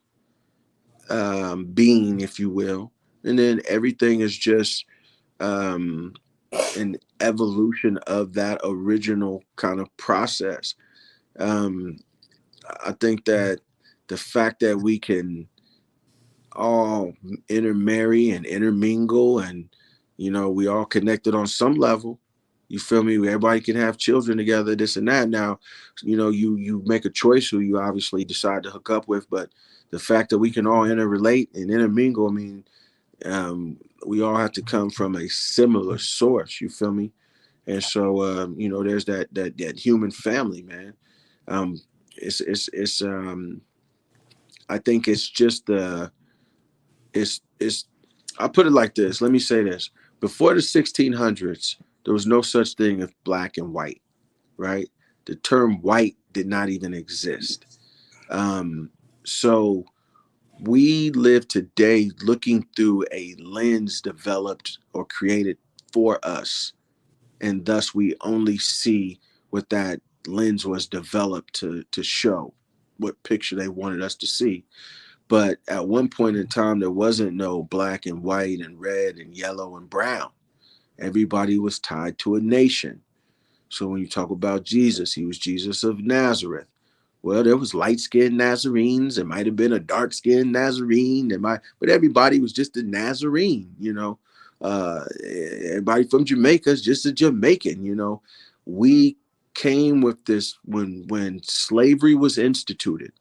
being, if you will, and then everything is just um, an evolution of that original kind of process. Um, I think that the fact that we can all intermarry and intermingle and we all connected on some level, you feel me, everybody can have children together, this and that. Now you make a choice who you obviously decide to hook up with, but the fact that we can all interrelate and intermingle, I mean, we all have to come from a similar source, you feel me? And so there's that human family, man. um it's I think it's just the it's I'll put it like this. Let me say this. Before the 1600s, there was no such thing as black and white, right? The term white did not even exist. So we live today looking through a lens developed or created for us. And thus we only see what that lens was developed to show, what picture they wanted us to see. But at one point in time, there wasn't no black and white and red and yellow and brown. Everybody was tied to a nation. So when you talk about Jesus, he was Jesus of Nazareth. Well, there was light-skinned Nazarenes. There might have been a dark-skinned Nazarene. But everybody was just a Nazarene. Everybody from Jamaica is just a Jamaican. We came with this when slavery was instituted.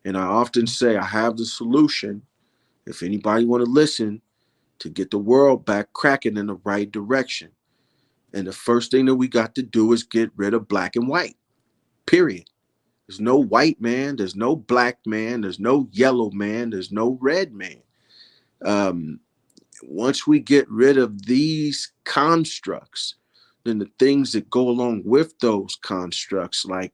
And I often say I have the solution, if anybody want to listen, to get the world back cracking in the right direction. And the first thing that we got to do is get rid of black and white. Period. There's no white man, there's no black man, there's no yellow man, there's no red man. Um, Once we get rid of these constructs, then the things that go along with those constructs, like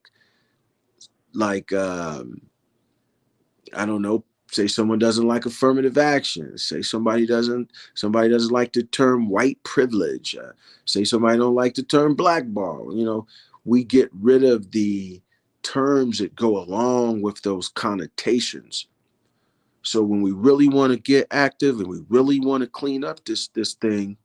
I don't know, say someone doesn't like affirmative action, say somebody doesn't like the term white privilege, say somebody don't like the term blackball. We get rid of the terms that go along with those connotations. So when we really want to get active and we really want to clean up this thing,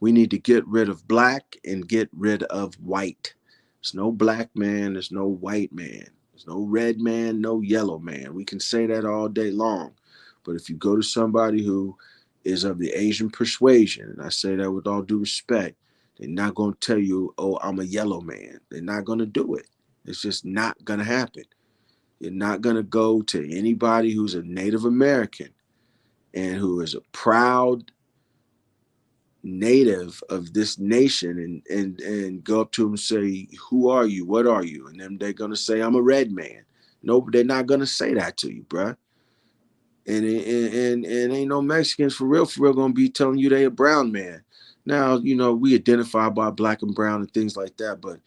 we need to get rid of black and get rid of white. There's no black man, there's no white man, there's no red man, no yellow man. We can say that all day long. But if you go to somebody who is of the Asian persuasion, and I say that with all due respect, they're not going to tell you, oh, I'm a yellow man. They're not going to do it. It's just not going to happen. You're not going to go to anybody who's a Native American and who is a proud native of this nation and go up to them and say, who are you, what are you? And then they're going to say, I'm a red man. No, they're not going to say that to you, bruh. And ain't no Mexicans for real going to be telling you they a brown man. Now, we identify by black and brown and things like that, but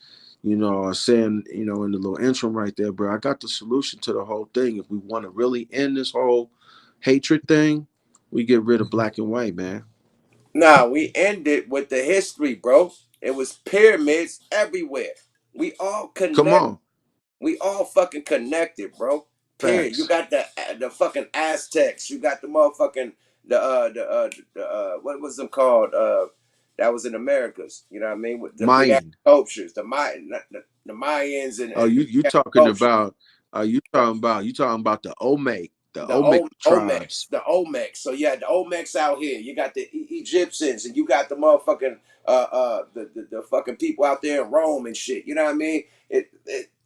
I was saying, in the little intro right there, bro, I got the solution to the whole thing. If we want to really end this whole hatred thing, we get rid of black and white, man. Nah, we ended with the history, bro. It was pyramids everywhere. We all Come connect. on. We all fucking connected, bro. Period. You Facts. got the fucking Aztecs. You got the motherfucking what was them called? That was in Americas. You know what I mean? With them big ass Mayan. sculptures, the Mayans Oh, and you big talking sculptures. about? You talking about the The Olmec Olmecs, tribes, the Olmecs. So you had the Olmecs out here. You got the Egyptians, and you got the motherfucking the fucking people out there in Rome and shit. You know what I mean?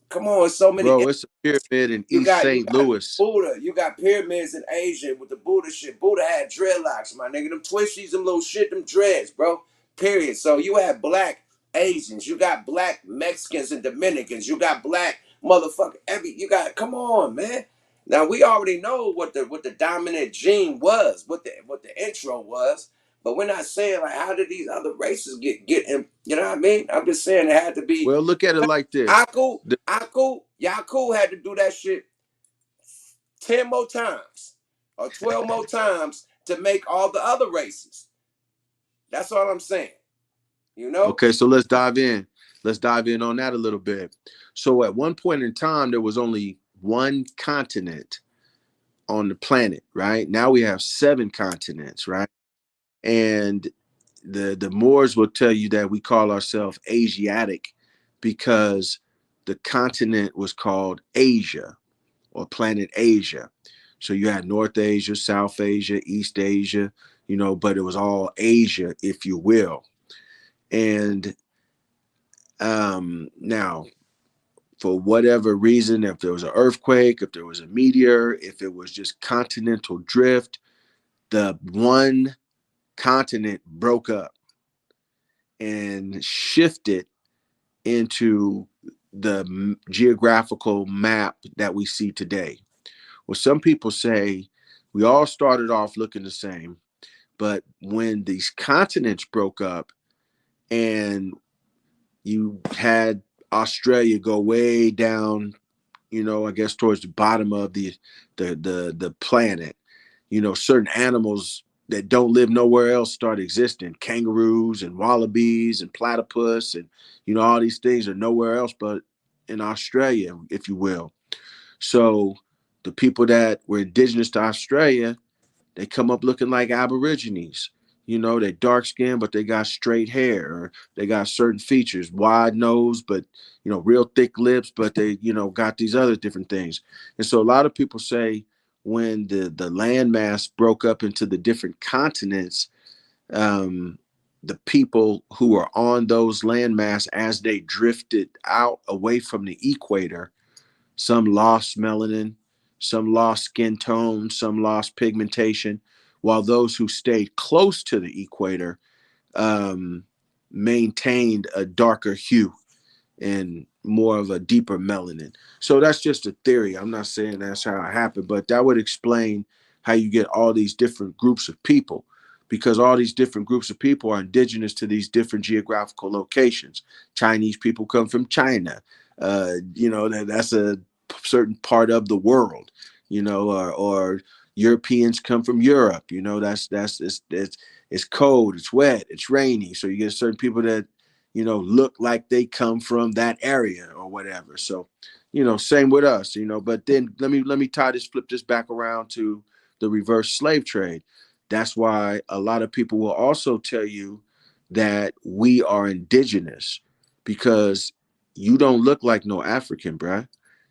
Come on, so many. bro. It's a pyramid in You East got St. Louis. Buddha. You got pyramids in Asia with the Buddha shit. Buddha had dreadlocks, my nigga. Them twisties, them little shit, them dreads, bro. Period. So you had black Asians. You got black Mexicans and Dominicans. You got black motherfucker. You got. Come on, man. Now we already know what the dominant gene was, what the intro was. But we're not saying like how did these other races get in, you know what I mean? I'm just saying it had to be Well, look at it like this. Aku, The, Yaku had to do that shit 10 more times or 12 more times to make all the other races. That's all I'm saying. You know? okay, so let's dive in. Let's dive in on that a little bit. So at one point in time, there was only one continent on the planet, right? Now we have 7 continents, right? And the Moors will tell you that we call ourselves Asiatic because the continent was called Asia or planet Asia. So you had North Asia, South Asia, East Asia, but it was all Asia, if you will. And now, for whatever reason, if there was an earthquake, if there was a meteor, if it was just continental drift, the one continent broke up and shifted into the geographical map that we see today. Well, some people say we all started off looking the same, but when these continents broke up and you had Australia go way down, I guess towards the bottom of the planet, certain animals that don't live nowhere else start existing. Kangaroos and wallabies and platypus and all these things are nowhere else but in Australia, if you will. So the people that were indigenous to Australia, they come up looking like Aborigines. They dark skinned, but they got straight hair, or they got certain features, wide nose, but real thick lips, but they, got these other different things. And so a lot of people say when the landmass broke up into the different continents, the people who were on those landmass as they drifted out away from the equator, some lost melanin, some lost skin tone, some lost pigmentation, while those who stayed close to the equator um, maintained a darker hue and more of a deeper melanin. So that's just a theory. I'm not saying that's how it happened, but that would explain how you get all these different groups of people, because all these different groups of people are indigenous to these different geographical locations. Chinese people come from China. That's a certain part of the world, or Europeans come from Europe. It's cold, it's wet, it's rainy. So you get certain people that look like they come from that area or whatever. So, same with us, but then let me flip this back around to the reverse slave trade. That's why a lot of people will also tell you that we are indigenous, because you don't look like no African, bruh.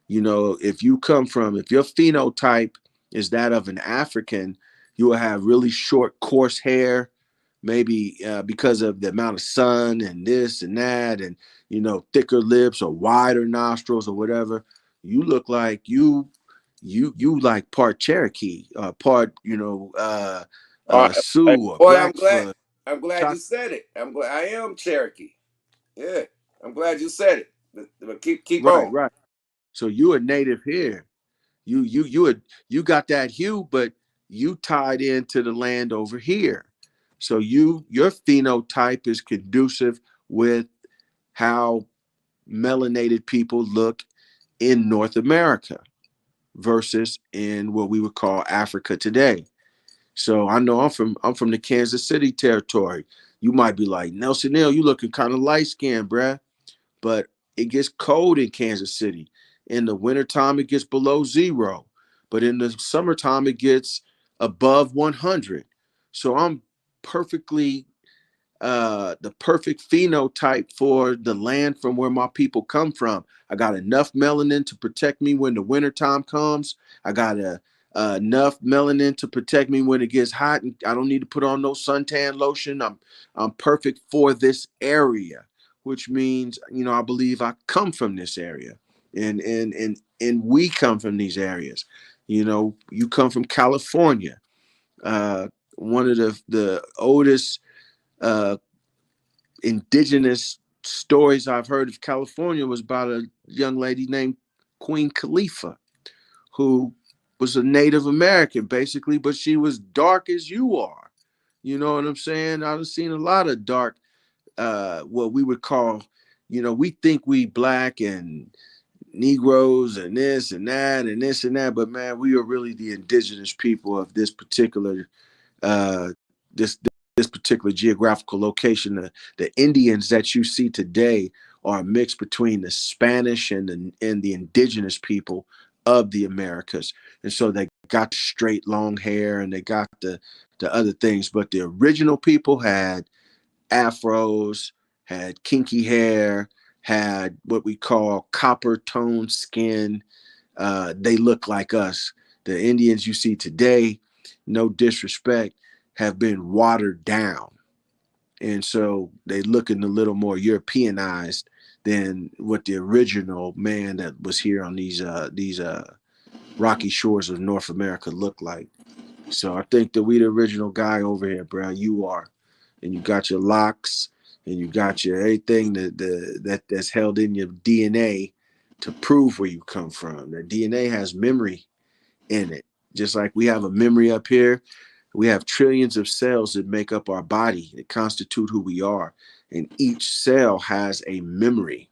If your phenotype is that of an African, you will have really short, coarse hair, maybe because of the amount of sun and this and that, and thicker lips or wider nostrils or whatever. You look like you like part Cherokee, part All right, Sioux or boy, I'm glad. Blackfoot. I'm glad you said it. I'm glad I am Cherokee. Yeah, I'm glad you said it. But keep Right, on. right. So you a native here. You got that hue, but you tied into the land over here. So your phenotype is conducive with how melanated people look in North America versus in what we would call Africa today. So I know I'm from the Kansas City territory. You might be like, Nelson Neal, you looking kind of light skinned, bruh. But it gets cold in Kansas City. In the wintertime, it gets below 0. But in the summertime, it gets above 100. So I'm perfectly the perfect phenotype for the land from where my people come from. I got enough melanin to protect me when the wintertime comes. I got enough melanin to protect me when it gets hot, and I don't need to put on no suntan lotion. I'm perfect for this area, which means, you know, I believe I come from this area, and we come from these areas. You know, you come from California. Uh, One of the oldest uh, indigenous stories I've heard of California was about a young lady named Queen Khalifa, who was a Native American, basically, but she was dark as you are. You know what I'm saying? I've seen a lot of dark, what we would call, you know, we think we black and Negroes and this and that and this and that, but man, we are really the indigenous people of this particular uh, this this particular geographical location. The Indians that you see today are a mix between the Spanish and the indigenous people of the Americas, and so they got straight long hair and they got the other things, but the original people had afros, had kinky hair, had what we call copper toned skin. They look like us. The Indians you see today, no disrespect, have been watered down. And so they looking a little more Europeanized than what the original man that was here on these rocky shores of North America looked like. So I think that we the original guy over here, bro. You are, and you got your locks, and you got your everything that's held in your DNA to prove where you come from. That DNA has memory in it, just like we have a memory up here. We have trillions of cells that make up our body that constitute who we are, and each cell has a memory,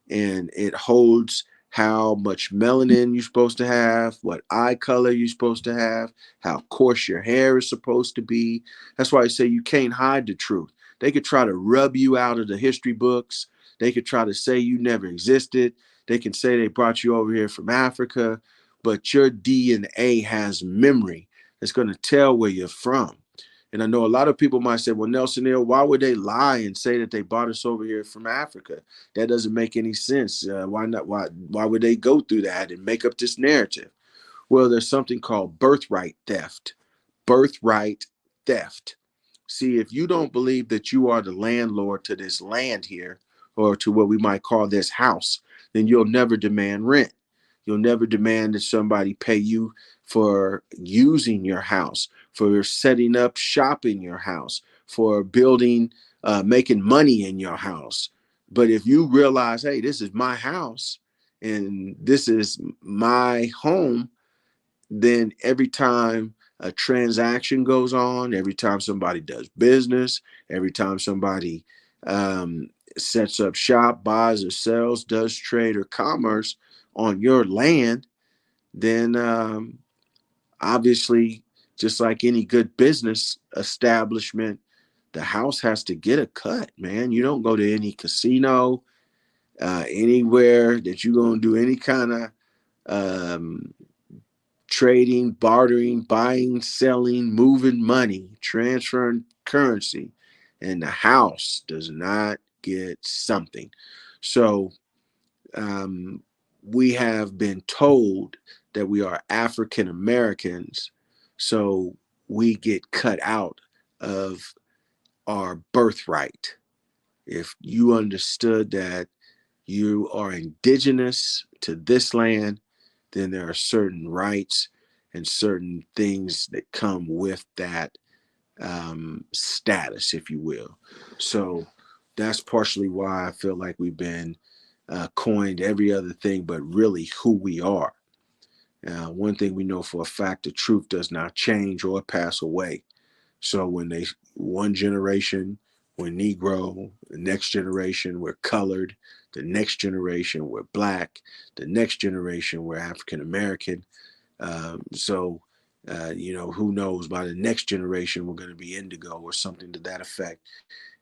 and it holds how much melanin you're supposed to have, what eye color you're supposed to have, how coarse your hair is supposed to be. That's why I say you can't hide the truth. They could try to rub you out of the history books. They could try to say you never existed. They can say they brought you over here from Africa, but your DNA has memory. It's going to tell where you're from. And I know a lot of people might say, well, Nelson Hill, why would they lie and say that they brought us over here from Africa? That doesn't make any sense. Why not? Why would they go through that and make up this narrative? Well, there's something called birthright theft. Birthright theft. See, if you don't believe that you are the landlord to this land here, or to what we might call this house, then you'll never demand rent. You'll never demand that somebody pay you for using your house, for setting up shop in your house, for building, making money in your house. But if you realize, hey, this is my house and this is my home, then every time a transaction goes on, every time somebody does business, every time somebody um, sets up shop, buys or sells, does trade or commerce on your land, then obviously, just like any good business establishment, the house has to get a cut, man. You don't go to any casino, anywhere that you're going to do any kind of um, trading, bartering, buying, selling, moving money, transferring currency, and the house does not get something. So um, we have been told that we are African Americans, so we get cut out of our birthright. If you understood that you are indigenous to this land, then there are certain rights and certain things that come with that status, if you will. So that's partially why I feel like we've been coined every other thing but really who we are. One thing we know for a fact, the truth does not change or pass away. So when one generation, we're Negro, the next generation, we're colored, the next generation, we're black, the next generation, we're African American. Who knows, by the next generation, we're going to be indigo or something to that effect,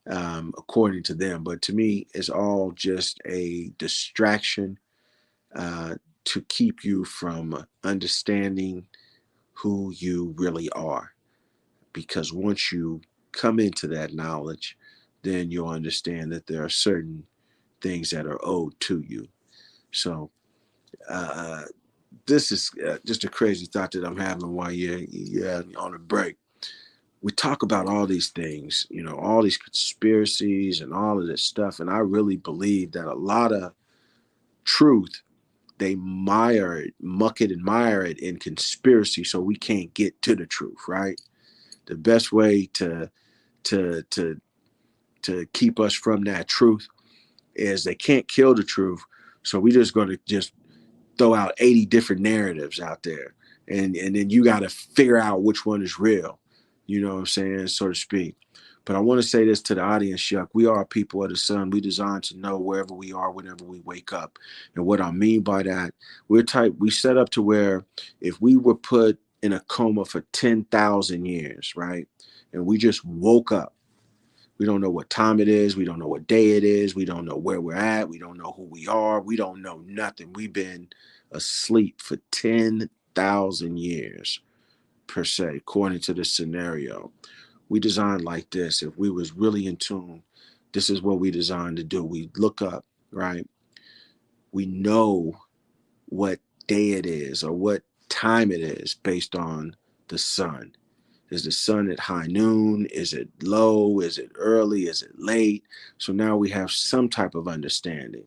according to them. But to me, it's all just a distraction uh, to keep you from understanding who you really are. because once you come into that knowledge, then you'll understand that there are certain things that are owed to you. So uh, this is just a crazy thought that I'm having while you're on a break. We talk about all these things, all these conspiracies and all of this stuff, and I really believe that a lot of truth, they muck it and mire it in conspiracy, so we can't get to the truth, right? The best way to to to keep us from that truth is they can't kill the truth, so we just going to just throw out 80 different narratives out there, and then you got to figure out which one is real, you know what I'm saying, so to speak. But I want to say this to the audience, Shuck. We are people of the sun. We designed to know wherever we are, whenever we wake up. And what I mean by that, we set up to where if we were put in a coma for 10,000 years, right? And we just woke up. We don't know what time it is. We don't know what day it is. We don't know where we're at. We don't know who we are. We don't know nothing. We've been asleep for 10,000 years, per se, according to this scenario. We designed like this. If we was really in tune, this is what we designed to do. We look up, right? We know what day it is or what time it is based on the sun. Is the sun at high noon? Is it low? Is it early? Is it late? So now we have some type of understanding.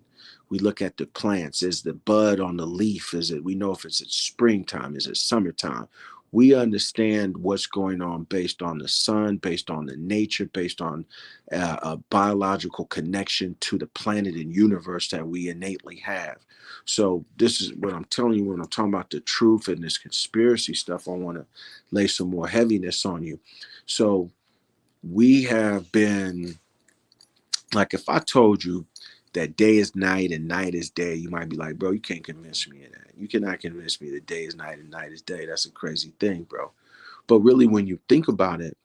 We look at the plants. Is the bud on the leaf? We know if it's at springtime, is it summertime? We understand what's going on based on the sun, based on the nature, based on a biological connection to the planet and universe that we innately have. So this is what I'm telling you when I'm talking about the truth and this conspiracy stuff. I want to lay some more heaviness on you. So we have been, like, if I told you that day is night and night is day, you might be like, bro, you can't convince me of that. You cannot convince me that day is night and night is day. That's a crazy thing, bro. But really, when you think about it,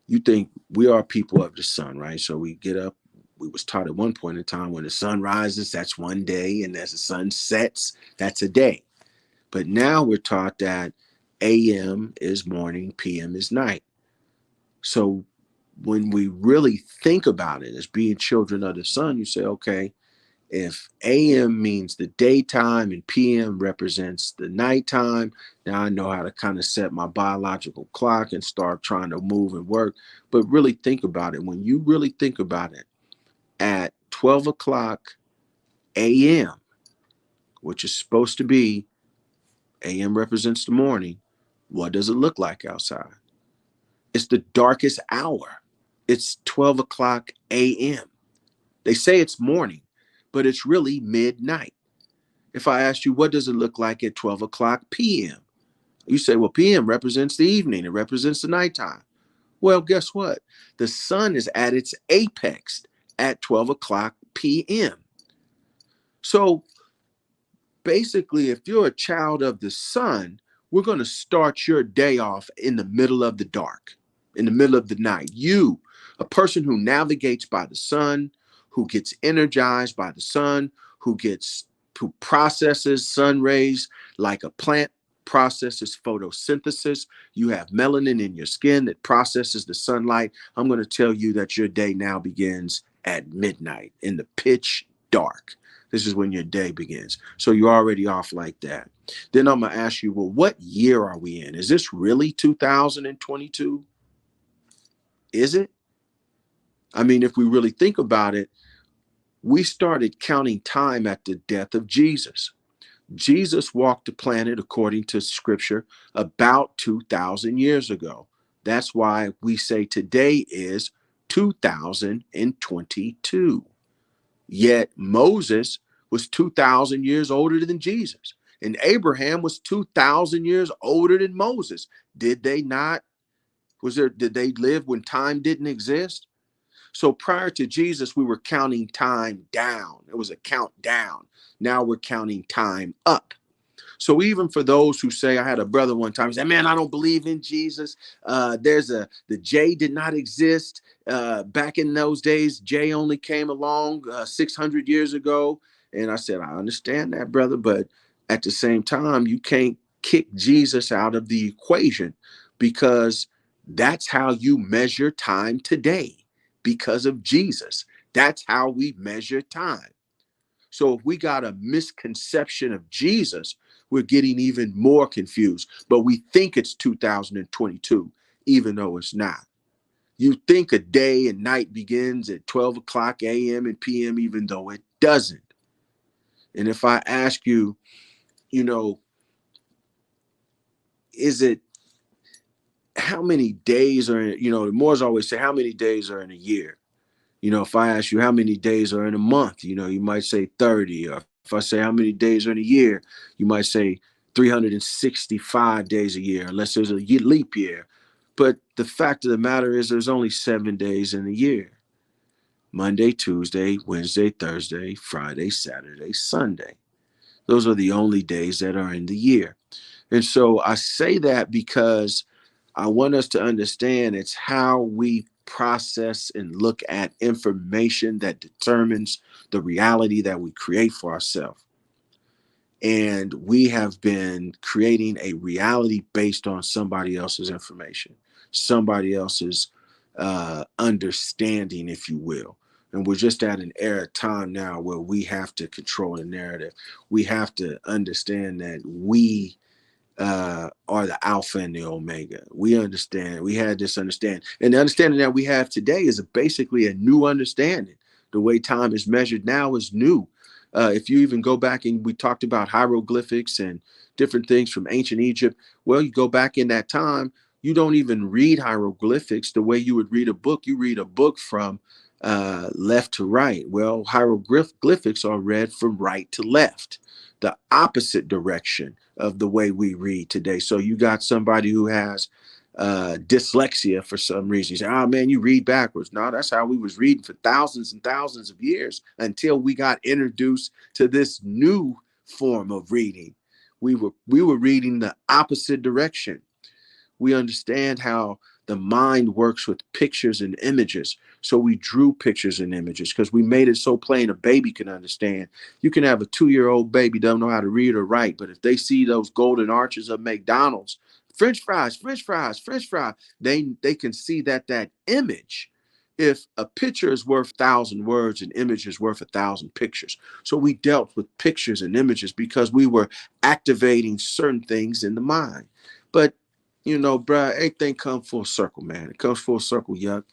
you think we are people of the sun, right? So we get up. We was taught at one point in time when the sun rises, that's one day, and as the sun sets, that's a day. But now we're taught that AM is morning, PM is night. So when we really think about it as being children of the sun, you say, okay, if AM means the daytime and PM represents the nighttime, now I know how to kind of set my biological clock and start trying to move and work. But really think about it. When you really think about it, at 12 o'clock AM, which is supposed to be, AM represents the morning, what does it look like outside? It's the darkest hour. It's 12 o'clock AM. They say it's morning, but it's really midnight. If I asked you, what does it look like at 12 o'clock PM? You say, well, PM represents the evening. It represents the nighttime. Well, guess what? The sun is at its apex at 12 o'clock PM. So basically, if you're a child of the sun, we're going to start your day off in the middle of the dark, in the middle of the night. You, a person who navigates by the sun, who gets energized by the sun, who processes sun rays like a plant processes photosynthesis. You have melanin in your skin that processes the sunlight. I'm going to tell you that your day now begins at midnight in the pitch dark. This is when your day begins. So you're already off like that. Then I'm going to ask you, well, what year are we in? Is this really 2022? Is it? I mean, if we really think about it, we started counting time at the death of Jesus. Jesus walked the planet, according to scripture, about 2,000 years ago. That's why we say today is 2022. Yet Moses was 2,000 years older than Jesus. And Abraham was 2,000 years older than Moses. Did they not? Did they live when time didn't exist? So prior to Jesus, we were counting time down. It was a countdown. Now we're counting time up. So even for those who say, I had a brother one time, he said, man, I don't believe in Jesus. The J did not exist. Back in those days, J only came along 600 years ago. And I said, I understand that, brother. But at the same time, you can't kick Jesus out of the equation, because That's how you measure time today because of Jesus. That's how we measure time. So if we got a misconception of Jesus, we're getting even more confused. But we think it's 2022, even though it's not. You think a day and night begins at 12 o'clock a.m. and p.m., even though it doesn't. And if I ask you, you know, is it how many days are, the Moors always say, how many days are in a year? If I ask you how many days are in a month, you might say 30. Or if I say how many days are in a year, you might say 365 days a year, unless there's a leap year. But the fact of the matter is, there's only 7 days in a year: Monday, Tuesday, Wednesday, Thursday, Friday, Saturday, Sunday. Those are the only days that are in the year. And so I say that because I want us to understand it's how we process and look at information that determines the reality that we create for ourselves. And we have been creating a reality based on somebody else's information, somebody else's understanding, if you will. And we're just at an era of time now where we have to control the narrative. We have to understand that we are the Alpha and the Omega. We understand. We had this understanding, and the understanding that we have today is basically a new understanding. The way time is measured now is new. If you even go back and we talked about hieroglyphics and different things from ancient Egypt, well, you go back in that time, you don't even read hieroglyphics the way you would read a book. You read a book from left to right. Well, hieroglyphics are read from right to left, the opposite direction of the way we read today. So you got somebody who has dyslexia for some reason. You say, oh man, you read backwards. No, that's how we was reading for thousands and thousands of years until we got introduced to this new form of reading. We were reading the opposite direction. We understand how the mind works with pictures and images. So we drew pictures and images because we made it so plain a baby can understand. You can have a 2-year-old baby don't know how to read or write, but if they see those golden arches of McDonald's, French fries, French fries, French fries, they can see that image. If a picture is worth 1,000 words, an image is worth 1,000 pictures. So we dealt with pictures and images because we were activating certain things in the mind. But bruh, everything come full circle, man. It comes full circle, yuck.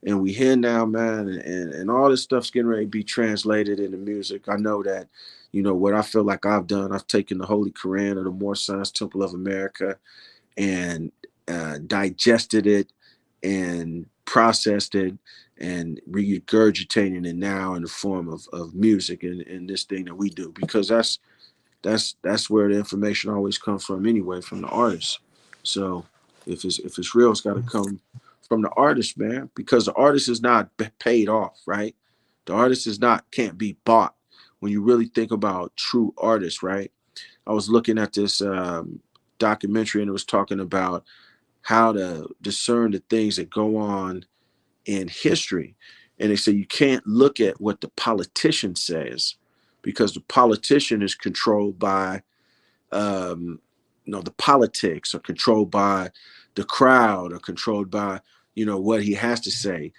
And we here now, man, and all this stuff's getting ready to be translated into music. I know that, what I feel like I've done, I've taken the Holy Quran of the Moor Science Temple of America and digested it and processed it and regurgitating it now in the form of music and this thing that we do, because that's where the information always comes from anyway, from the artist. So if it's real, it's got to come from the artist, man, because the artist is not paid off, right? The artist is not can't be bought. When you really think about true artists, right? I was looking at this documentary and it was talking about how to discern the things that go on in history. And they say you can't look at what the politician says because the politician is controlled by the politics, are controlled by the crowd, or controlled by what he has to say.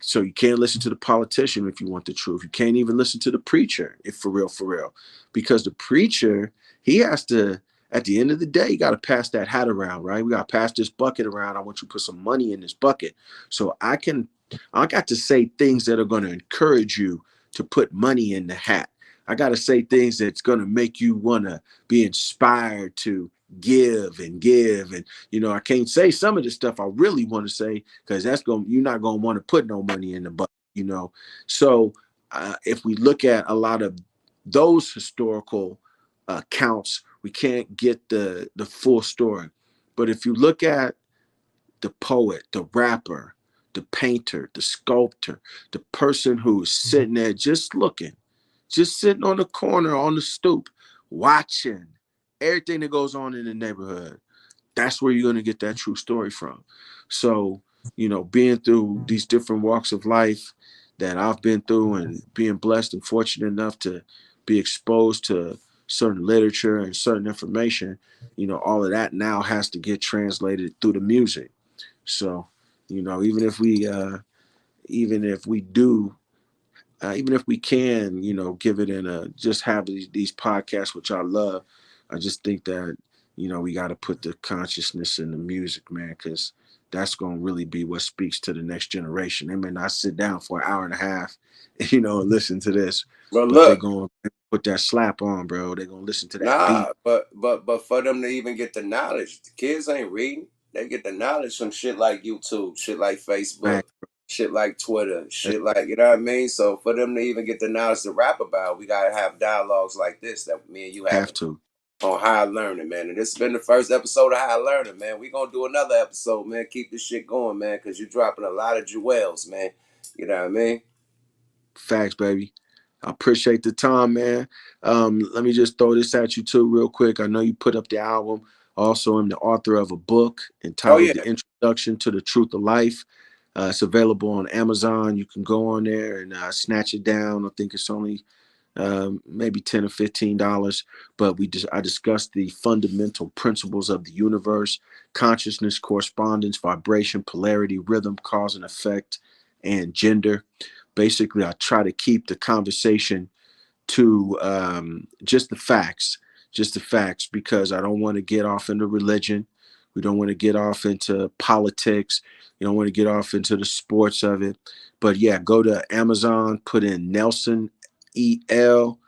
So you can't listen to the politician if you want the truth. You can't even listen to the preacher, if for real, because the preacher, he has to, at the end of the day, you got to pass that hat around, right? We got to pass this bucket around. I want you to put some money in this bucket so I got to say things that are going to encourage you to put money in the hat. I got to say things that's going to make you want to be inspired to give and give. And, I can't say some of the stuff I really want to say because you're not going to want to put no money in the bucket. So if we look at a lot of those historical accounts, we can't get the full story. But if you look at the poet, the rapper, the painter, the sculptor, the person who's sitting there just sitting on the corner on the stoop, watching everything that goes on in the neighborhood. That's where you're going to get that true story from. So, being through these different walks of life that I've been through and being blessed and fortunate enough to be exposed to certain literature and certain information, all of that now has to get translated through the music. So, even if we even if we do even if we can, give it in a just have these podcasts, which I love. I just think that we got to put the consciousness in the music, man, because that's going to really be what speaks to the next generation. They may not sit down for an hour and a half, and listen to this, But but they're look, going to put that slap on, bro. They're going to listen to that beat. nah, but for them to even get the knowledge, the kids ain't reading. They get the knowledge from shit like YouTube, shit like Facebook, Fact. shit like Twitter, They shit like you know what I mean. So for them to even get the knowledge to rap about, we gotta have dialogues like this that me and you have having to. on High Learning, man. And this has been the first episode of High Learning, man. We gonna do another episode, man. Keep this shit going, man, because you're dropping a lot of jewels, man. You know what I mean? Facts, baby. I appreciate the time, man. Let me just throw this at you too, real quick. I know you put up the album. Also, I'm the author of a book Oh entitled yeah. "The Introduction to the Truth of Life." It's available on Amazon. You can go on there and snatch it down. I think it's only maybe $10 or $15. But I discussed the fundamental principles of the universe: consciousness, correspondence, vibration, polarity, rhythm, cause and effect, and gender. Basically, I try to keep the conversation to just the facts, because I don't want to get off into religion. We don't want to get off into politics. You don't want to get off into the sports of it. But yeah, go to Amazon, put in Nelson E.L.,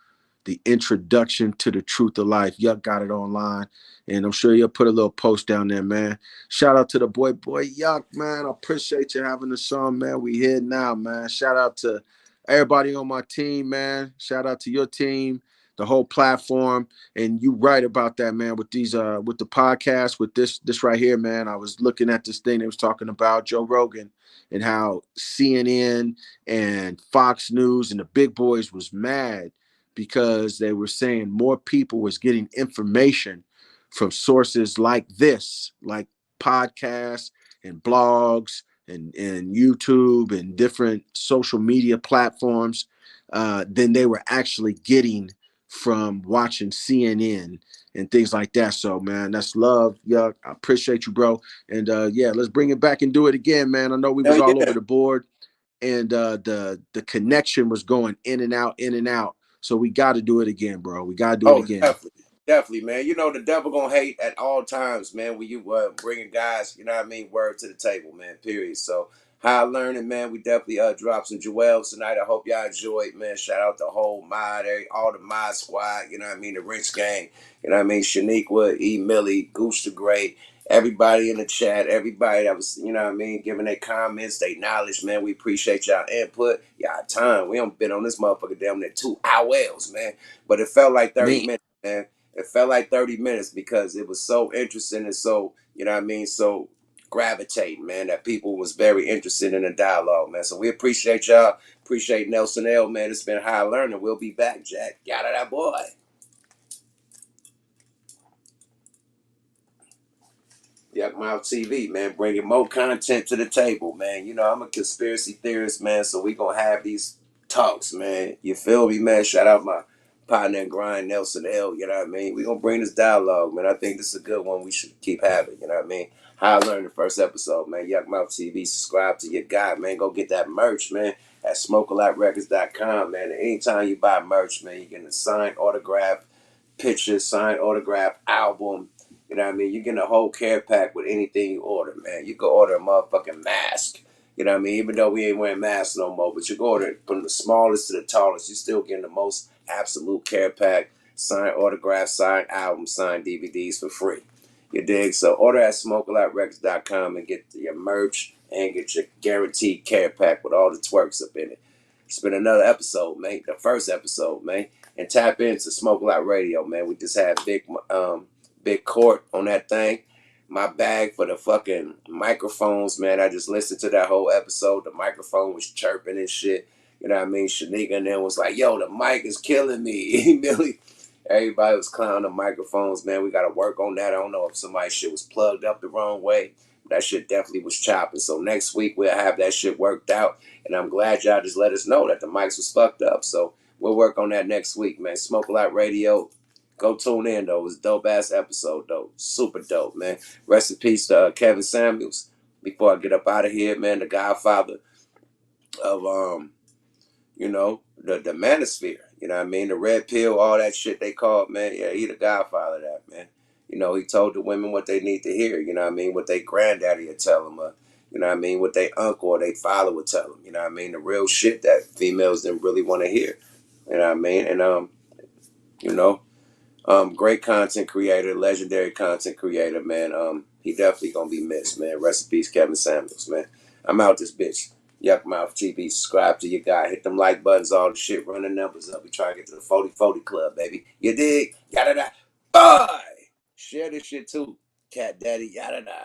the introduction to the truth of life. Yuck got it online, and I'm sure you'll put a little post down there, man. Shout out to the boy Yuck, man. I appreciate you having the song, man. We here now, man. Shout out to everybody on my team, man. Shout out to your team, the whole platform. And you right about that, man, with these with the podcast, with this right here, man. I was looking at this thing they was talking about Joe Rogan and how CNN and Fox News and the big boys was mad because they were saying more people was getting information from sources like this, like podcasts and blogs and YouTube and different social media platforms, than they were actually getting from watching CNN and things like that. So, man, that's love. Yeah, I appreciate you, bro. And yeah, let's bring it back and do it again, man. I know we was Hell all over yeah. the board, and the connection was going in and out, in and out. So we got to do it again, bro. We got to do it Oh, again. definitely, man. You know the devil gonna hate at all times, man. When you bringing guys, you know what I mean, word to the table, man. Period. So High Learning, man. We definitely drop some jewels tonight. I hope y'all enjoyed, man. Shout out the whole mod, all the mod squad. You know what I mean, the Rinse gang. You know what I mean, Shaniqua, E. Millie, Goose the Great. Everybody in the chat, everybody that was, you know what I mean, giving their comments, their knowledge, man. We appreciate y'all input, y'all time. We don't been on this motherfucker damn near 2 hours, man. But it felt like 30 Man, minutes, man. It felt like 30 minutes because it was so interesting and so, you know what I mean, so gravitating, man, that people was very interested in the dialogue, man. So we appreciate y'all. Appreciate Nelson L, man. It's been High Learning. We'll be back, Jack. Got it, that boy. Yuck Mouth TV, man, bringing more content to the table, man. You know, I'm a conspiracy theorist, man, so we gonna have these talks, man. You feel me, man? Shout out my partner in grind, Nelson L. You know what I mean? We gonna bring this dialogue, man. I think this is a good one we should keep having, you know what I mean? How I learned the first episode, man. Yuck Mouth TV, subscribe to your guy, man. Go get that merch, man, at smokealotrecords.com, man. And anytime you buy merch, man, you get a signed autograph picture, signed autograph album. You know what I mean? You're getting a whole care pack with anything you order, man. You can order a motherfucking mask. You know what I mean? Even though we ain't wearing masks no more, but you can order it from the smallest to the tallest. You're still getting the most absolute care pack, signed autograph, signed album, signed DVDs for free. You dig? So order at smokealotrecords.com and get your merch and get your guaranteed care pack with all the twerks up in it. It's been another episode, man. The first episode, man. And tap into Smoke a Lot Radio, man. We just had big court on that thing. My bag for the fucking microphones, man. I just listened to that whole episode. The microphone was chirping and shit. You know what I mean? Shanika and then was like, yo, the mic is killing me. Millie. Everybody was clowning the microphones, man. We got to work on that. I don't know if somebody's shit was plugged up the wrong way. That shit definitely was chopping. So next week we'll have that shit worked out. And I'm glad y'all just let us know that the mics was fucked up. So we'll work on that next week, man. Smoke a Lot Radio. Go tune in, though. It was a dope ass episode, though. Super dope, man. Rest in peace to Kevin Samuels. before I get up out of here, man, the godfather of you know, the manosphere, you know what I mean? The red pill, all that shit they call, man. Yeah, he the godfather of that, man. You know, he told the women what they need to hear, you know what I mean? What they granddaddy would tell them, you know what I mean? What they uncle or they father would tell them, you know what I mean? The real shit that females didn't really want to hear, you know what I mean? And, you know, great content creator, legendary content creator, man. He definitely gonna be missed, man. Rest in peace, Kevin Samuels, man. I'm out this bitch. Yuck Mouth TV. Subscribe to your guy. Hit them like buttons, all the shit. Run the numbers up. We try to get to the 40-40 club, baby. You dig? Yada da. Bye. Share this shit too. Cat Daddy. Yada da.